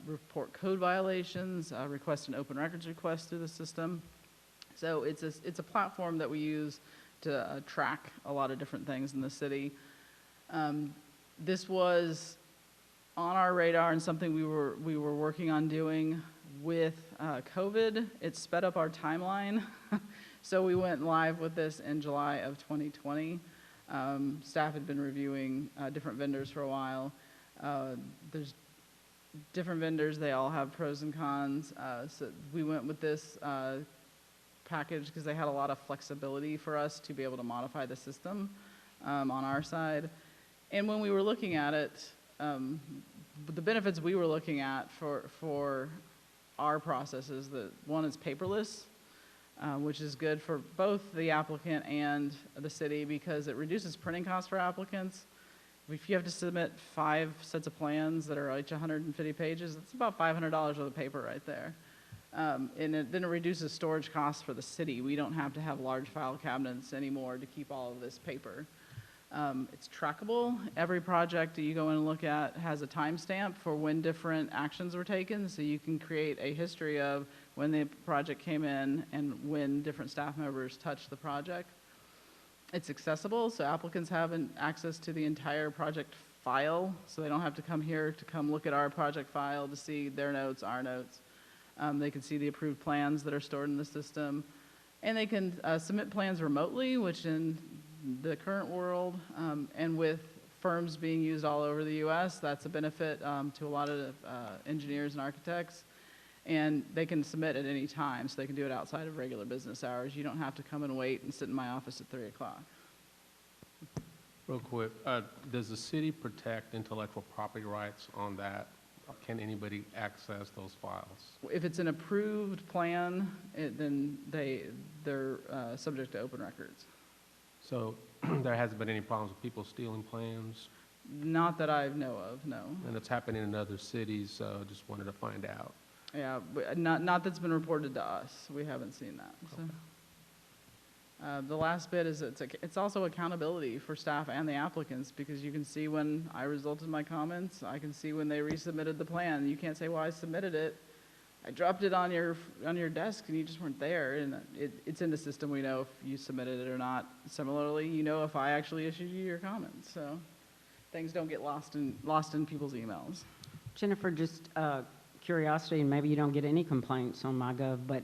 report code violations, request an open records request through the system. So it's a platform that we use to track a lot of different things in the city. This was on our radar and something we were working on doing with COVID. It sped up our timeline So we went live with this in July of 2020. Staff had been reviewing different vendors for a while. There's different vendors, they all have pros and cons. So we went with this package because they had a lot of flexibility for us to be able to modify the system on our side. And when we were looking at it, the benefits we were looking at for our process is that one is paperless, which is good for both the applicant and the city because it reduces printing costs for applicants. If you have to submit 5 sets of plans that are each 150 pages, it's about $500 worth of paper right there. And then it reduces storage costs for the city. We don't have to have large file cabinets anymore to keep all of this paper. It's trackable. Every project that you go in and look at has a timestamp for when different actions were taken, so you can create a history of when the project came in and when different staff members touched the project. It's accessible, so applicants have access to the entire project file, so they don't have to come here to come look at our project file to see their notes, our notes. They can see the approved plans that are stored in the system. And they can submit plans remotely, which in the current world, and with firms being used all over the US, that's a benefit to a lot of engineers and architects. And they can submit at any time, so they can do it outside of regular business hours. You don't have to come and wait and sit in my office at 3 o'clock. Real quick, does the city protect intellectual property rights on that? Or can anybody access those files? If it's an approved plan, then they're subject to open records. So there hasn't been any problems with people stealing plans? Not that I know of, no. And it's happening in other cities, so just wanted to find out. Yeah, but not that's been reported to us. We haven't seen that. So. The last bit is it's also accountability for staff and the applicants because you can see when I resulted my comments. I can see when they resubmitted the plan. You can't say, well, I submitted it. I dropped it on your desk and you just weren't there. And it's in the system. We know if you submitted it or not. Similarly, you know if I actually issued you your comments. So things don't get lost in people's emails. Jennifer, just curiosity, and maybe you don't get any complaints on MyGov, but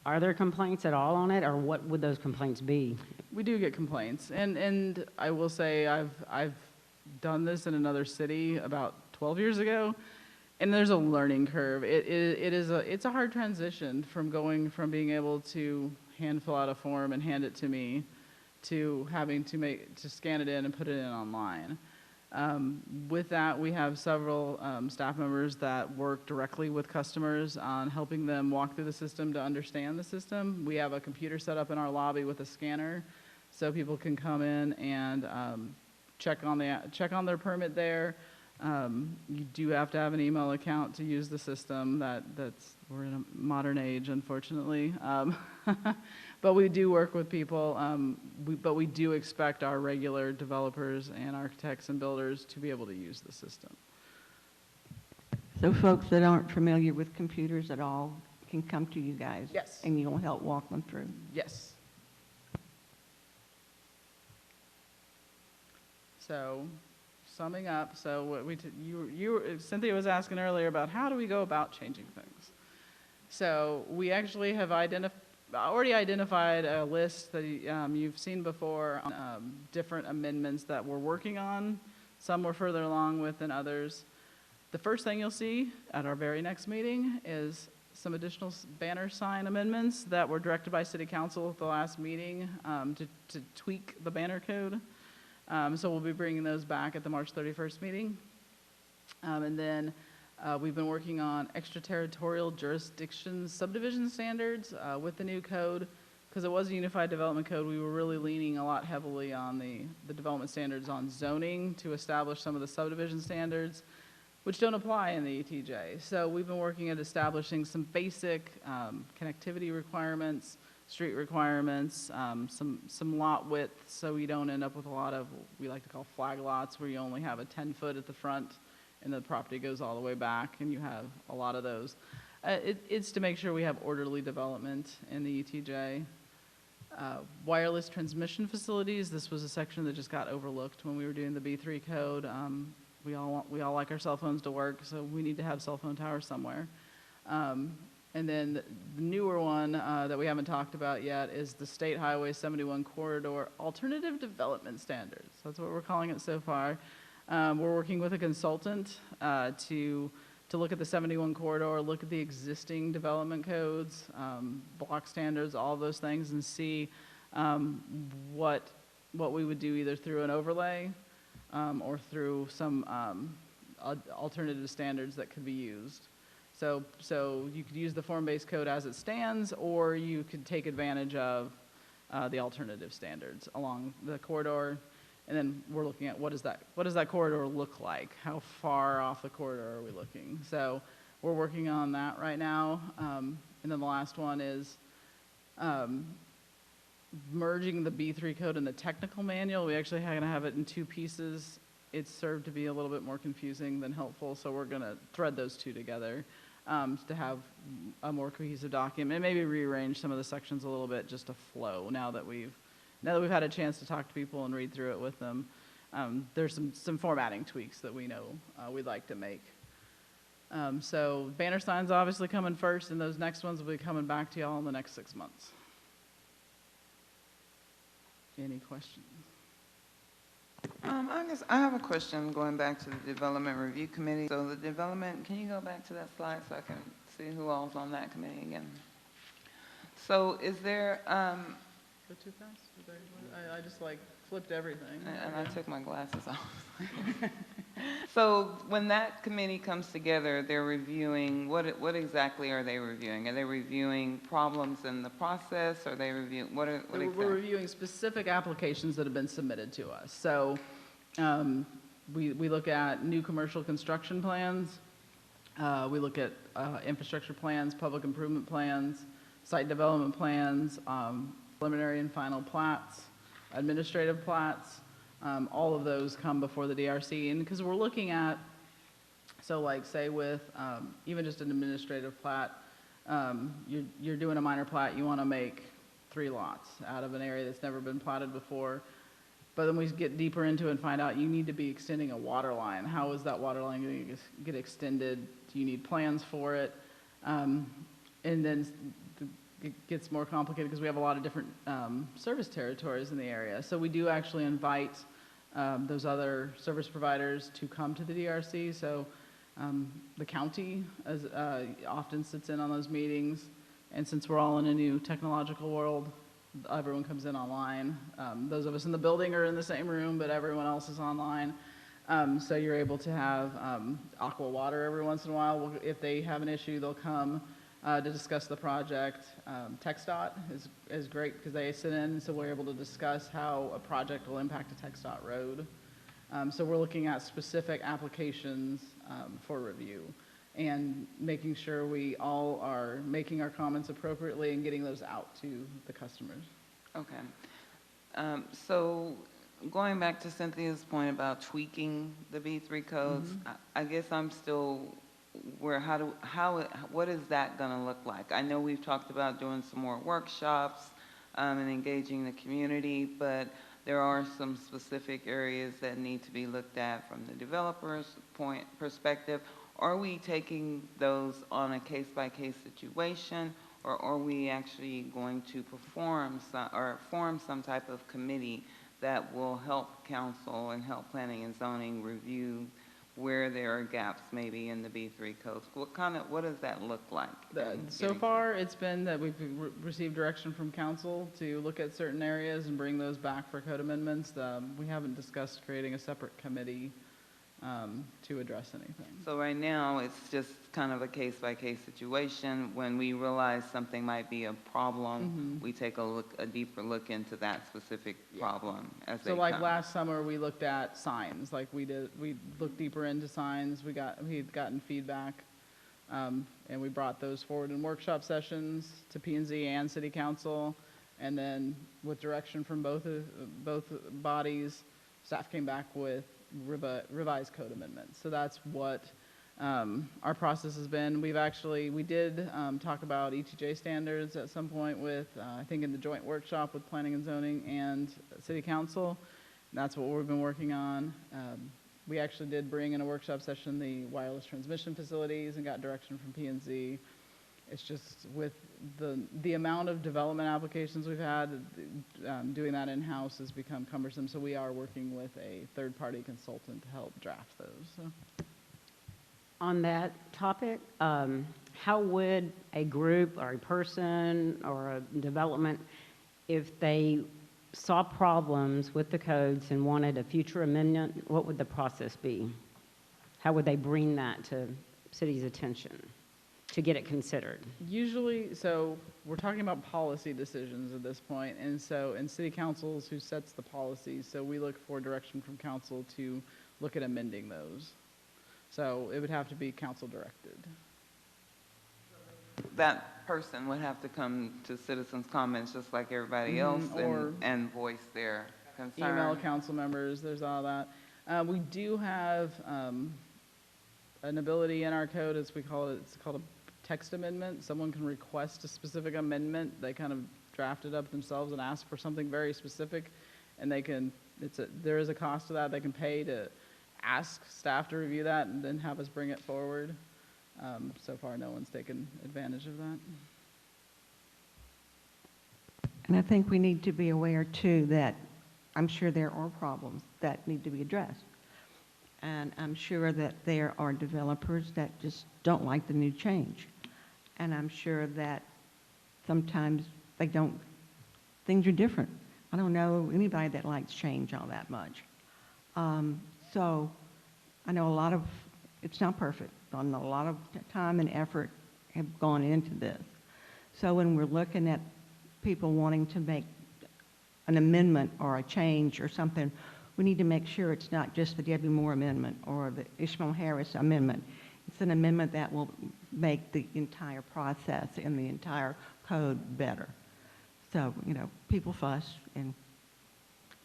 are there complaints at all on it, or what would those complaints be? We do get complaints, and I will say I've done this in another city about 12 years ago, and there's a learning curve. It's a hard transition from going from being able to hand fill out a form and hand it to me to having to scan it in and put it in online. With that, we have several staff members that work directly with customers on helping them walk through the system to understand the system. We have a computer set up in our lobby with a scanner, so people can come in and check on their permit there. You do have to have an email account to use the system. We're in a modern age, unfortunately. But we do work with people, but we do expect our regular developers and architects and builders to be able to use the system. So folks that aren't familiar with computers at all can come to you guys? Yes. And you'll help walk them through? Yes. So, summing up, so what Cynthia was asking earlier about how do we go about changing things. So we actually have already identified a list that you've seen before on different amendments that we're working on. Some we're further along with than others. The first thing you'll see at our very next meeting is some additional banner sign amendments that were directed by City Council at the last meeting to tweak the banner code. So we'll be bringing those back at the March 31st meeting. And then we've been working on extraterritorial jurisdiction subdivision standards with the new code. Because it was a unified development code, we were really leaning a lot heavily on the development standards on zoning to establish some of the subdivision standards, which don't apply in the ETJ. So we've been working at establishing some basic connectivity requirements, street requirements, some lot width, so we don't end up with a lot of, we like to call flag lots, where you only have a 10-foot at the front and the property goes all the way back, and you have a lot of those. It's to make sure we have orderly development in the ETJ. Wireless transmission facilities, this was a section that just got overlooked when we were doing the B3 code. We all like our cell phones to work, so we need to have cell phone towers somewhere. And then the newer one that we haven't talked about yet is the State Highway 71 Corridor Alternative Development Standards. That's what we're calling it so far. We're working with a consultant to look at the 71 corridor, look at the existing development codes, block standards, all of those things, and see what we would do either through an overlay or through some alternative standards that could be used. So you could use the form-based code as it stands, or you could take advantage of the alternative standards along the corridor. And then we're looking at what does that corridor look like? How far off the corridor are we looking? So we're working on that right now. And then the last one is merging the B3 code and the technical manual. We actually are going to have it in two pieces. It's served to be a little bit more confusing than helpful, so we're going to thread those two together to have a more cohesive document, and maybe rearrange some of the sections a little bit just to flow now that we've had a chance to talk to people and read through it with them. There's some formatting tweaks that we know we'd like to make. So banner signs obviously coming first, and those next ones will be coming back to y'all in the next 6 months. Any questions? I guess I have a question going back to the Development Review Committee. So the development, can you go back to that slide so I can see who all's on that committee again? So is there, Go too fast? I just like flipped everything. and I took my glasses off. So when that committee comes together, they're reviewing, what exactly are they reviewing? Are they reviewing problems in the process? Are they reviewing, what exactly? We're reviewing specific applications that have been submitted to us. So we look at new commercial construction plans. We look at infrastructure plans, public improvement plans, site development plans, preliminary and final plats, administrative plats. All of those come before the DRC, and because we're looking at, so like say with even just an administrative plat, you're doing a minor plat, you want to make 3 lots out of an area that's never been platted before, but then we get deeper into it and find out you need to be extending a water line. How is that water line going to get extended? Do you need plans for it? And then it gets more complicated because we have a lot of different service territories in the area. So we do actually invite those other service providers to come to the DRC. So the county often sits in on those meetings. And since we're all in a new technological world, everyone comes in online. Those of us in the building are in the same room, but everyone else is online. So you're able to have aqua water every once in a while. If they have an issue, they'll come to discuss the project. TxDOT is great because they sit in, so we're able to discuss how a project will impact a TxDOT road. So we're looking at specific applications for review and making sure we all are making our comments appropriately and getting those out to the customers. Okay. So going back to Cynthia's point about tweaking the B3 codes, I guess I'm still what is that going to look like? I know we've talked about doing some more workshops and engaging the community, but there are some specific areas that need to be looked at from the developer's perspective. Are we taking those on a case-by-case situation, or are we actually going to form some type of committee that will help council and help planning and zoning review where there are gaps maybe in the B3 codes? What does that look like? So far, it's been that we've received direction from council to look at certain areas and bring those back for code amendments. We haven't discussed creating a separate committee to address anything. So right now, it's just kind of a case-by-case situation. When we realize something might be a problem, we take a deeper look into that specific problem as they come. So like last summer, we looked at signs. Like we looked deeper into signs. We had gotten feedback, and we brought those forward in workshop sessions to P&Z and City Council, and then with direction from both bodies, staff came back with revised code amendments. So that's what our process has been. We did talk about ETJ standards at some point with, I think in the joint workshop with Planning and Zoning and City Council. That's what we've been working on. We actually did bring in a workshop session the wireless transmission facilities and got direction from P&Z. It's just with the amount of development applications we've had, doing that in-house has become cumbersome. So we are working with a third-party consultant to help draft those. So. On that topic, how would a group or a person or a development, if they saw problems with the codes and wanted a future amendment, what would the process be? How would they bring that to city's attention to get it considered? Usually, so we're talking about policy decisions at this point, and so in city councils who sets the policies, so we look for direction from council to look at amending those. So it would have to be council directed. That person would have to come to citizens' comments just like everybody else or and voice their concern. Email council members, there's all that. We do have an ability in our code, as we call it, it's called a text amendment. Someone can request a specific amendment. They kind of draft it up themselves and ask for something very specific, and they can, there is a cost to that. They can pay to ask staff to review that and then have us bring it forward. So far, no one's taken advantage of that. And I think we need to be aware, too, that I'm sure there are problems that need to be addressed. And I'm sure that there are developers that just don't like the new change. And I'm sure that sometimes they don't, things are different. I don't know anybody that likes change all that much. So I know a lot of, it's not perfect, and a lot of time and effort have gone into this. So when we're looking at people wanting to make an amendment or a change or something, we need to make sure it's not just the Debbie Moore amendment or the Ishmael Harris amendment. It's an amendment that will make the entire process and the entire code better. So, you know, people fuss, and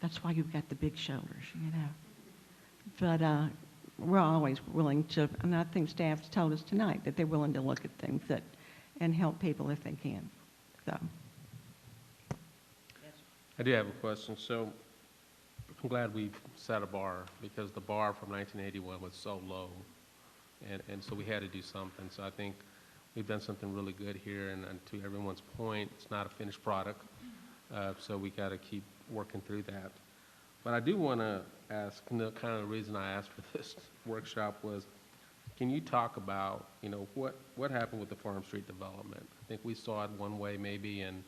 that's why you've got the big shoulders, you know. But we're always willing to, and I think staff's told us tonight that they're willing to look at things that and help people if they can. So. I do have a question. So I'm glad we've set a bar, because the bar from 1981 was so low, and so we had to do something. So I think we've done something really good here, and to everyone's point, it's not a finished product, so we got to keep working through that. But I do want to ask, kind of the reason I asked for this workshop was, can you talk about, you know, what happened with the Farm Street development? I think we saw it one way maybe, and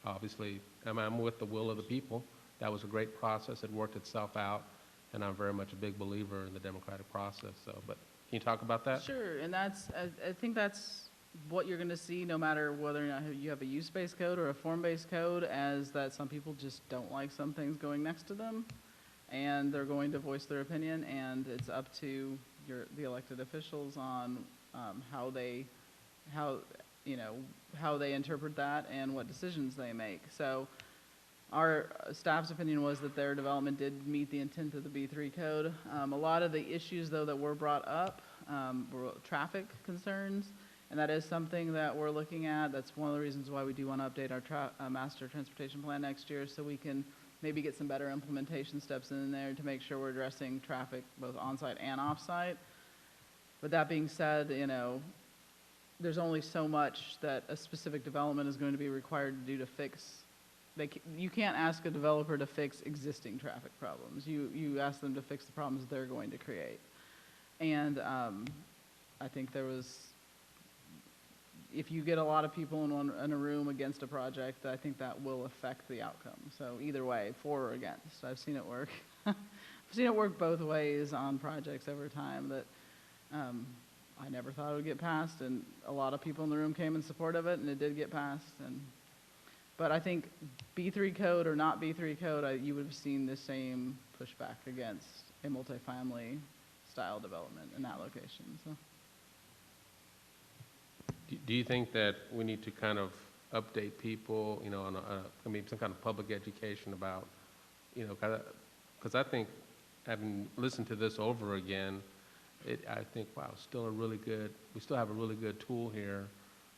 obviously, I'm with the will of the people. That was a great process. It worked itself out, and I'm very much a big believer in the democratic process. So, but can you talk about that? Sure, and that's, I think that's what you're going to see no matter whether or not you have a use-based code or a form-based code, as that some people just don't like some things going next to them, and they're going to voice their opinion, and it's up to the elected officials on how they interpret that and what decisions they make. So our staff's opinion was that their development did meet the intent of the B3 code. A lot of the issues, though, that were brought up were traffic concerns, and that is something that we're looking at. That's one of the reasons why we do want to update our master transportation plan next year, so we can maybe get some better implementation steps in there to make sure we're addressing traffic both on-site and off-site. But that being said, you know, there's only so much that a specific development is going to be required to do to fix. You can't ask a developer to fix existing traffic problems. You ask them to fix the problems they're going to create. And I think there was, if you get a lot of people in a room against a project, I think that will affect the outcome. So either way, for or against, I've seen it work. I've seen it work both ways on projects over time that I never thought it would get passed, and a lot of people in the room came in support of it, and it did get passed. But I think B3 code or not B3 code, you would have seen the same pushback against a multifamily style development in that location. So. Do you think that we need to kind of update people, you know, on some kind of public education about, you know, because I think, having listened to this over again, I think, wow, we still have a really good tool here,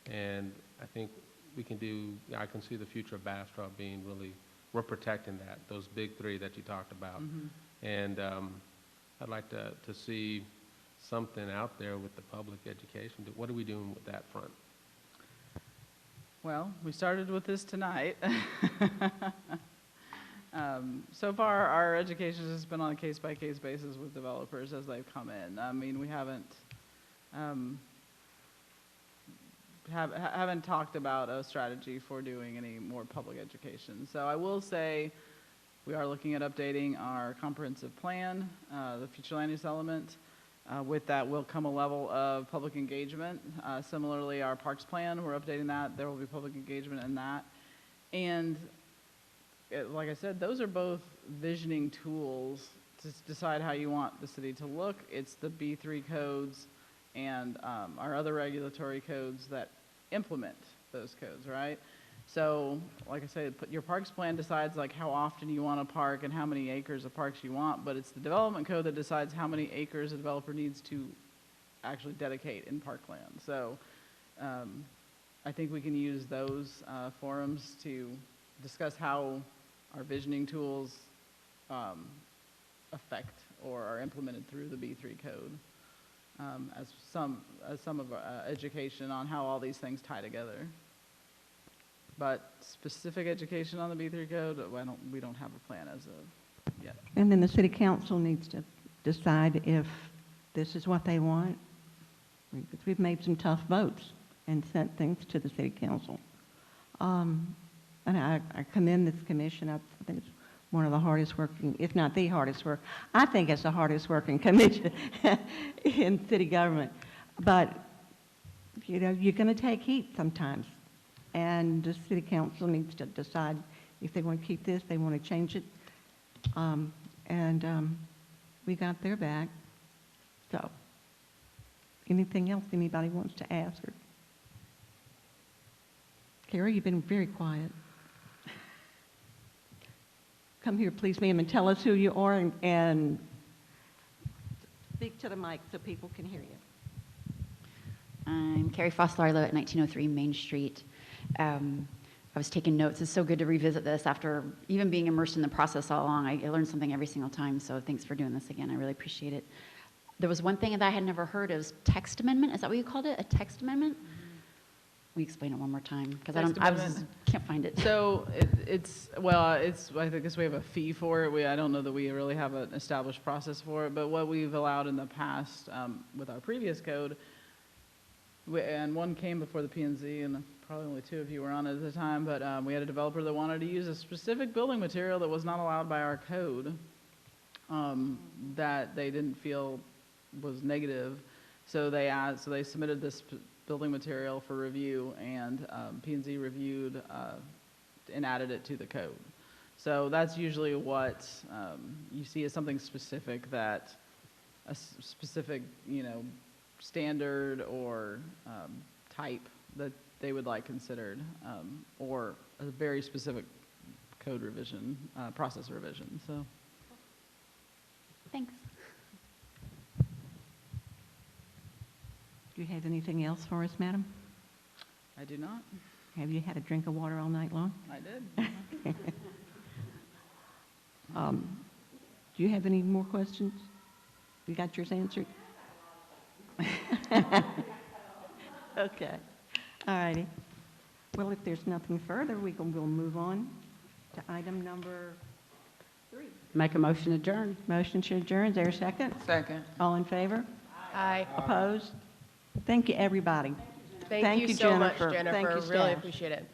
and I think I can see the future of Bastrop being really, we're protecting those big three that you talked about. Mm-hmm. And I'd like to see something out there with the public education. What are we doing with that front? Well, we started with this tonight. So far, our education has been on a case-by-case basis with developers as they've come in. I mean, we haven't haven't talked about a strategy for doing any more public education. So I will say we are looking at updating our comprehensive plan, the future land use element. With that will come a level of public engagement. Similarly, our parks plan, we're updating that. There will be public engagement in that. And like I said, those are both visioning tools to decide how you want the city to look. It's the B3 codes and our other regulatory codes that implement those codes, right? So, like I said, your parks plan decides like how often you want a park and how many acres of parks you want, but it's the development code that decides how many acres a developer needs to actually dedicate in parkland. So, I think we can use those forums to discuss how our visioning tools affect or are implemented through the B3 code as some of our education on how all these things tie together. But specific education on the B3 code, we don't have a plan as of yet. And then the city council needs to decide if this is what they want. Because we've made some tough votes and sent things to the city council. And I commend this commission. I think it's one of the hardest working, if not the hardest work. I think it's the hardest working commission in city government. But, you know, you're going to take heat sometimes. And the city council needs to decide if they want to keep this, they want to change it. We got their back. So, anything else anybody wants to ask? Or Carrie, you've been very quiet. Come here, please, ma'am, and tell us who you are and speak to the mic so people can hear you. I'm Carrie Foster. I live at 1903 Main Street. I was taking notes. It's so good to revisit this after even being immersed in the process all along. I learned something every single time, so thanks for doing this again. I really appreciate it. There was one thing that I had never heard of, text amendment. Is that what you called it, a text amendment? Will you explain it one more time? Because I can't find it. So I guess we have a fee for it. I don't know that we really have an established process for it, but what we've allowed in the past with our previous code, and one came before the P&Z, and probably only two of you were on it at the time, but we had a developer that wanted to use a specific building material that was not allowed by our code, that they didn't feel was negative. So they submitted this building material for review, and P&Z reviewed and added it to the code. So that's usually what you see as something specific, that a specific, standard or type that they would like considered, or a very specific code revision, process revision. So, Thanks. Do you have anything else for us, madam? I do not. Have you had a drink of water all night long? I did. Do you have any more questions? You got yours answered? Okay. All righty. Well, if there's nothing further, we'll move on to item number 3. Make a motion to adjourn. Motion to adjourn. Is there a second? Second. All in favor? Aye. Opposed? Thank you, everybody. Thank you so much, Jennifer. Jennifer. Thank you, Really staff. appreciate it.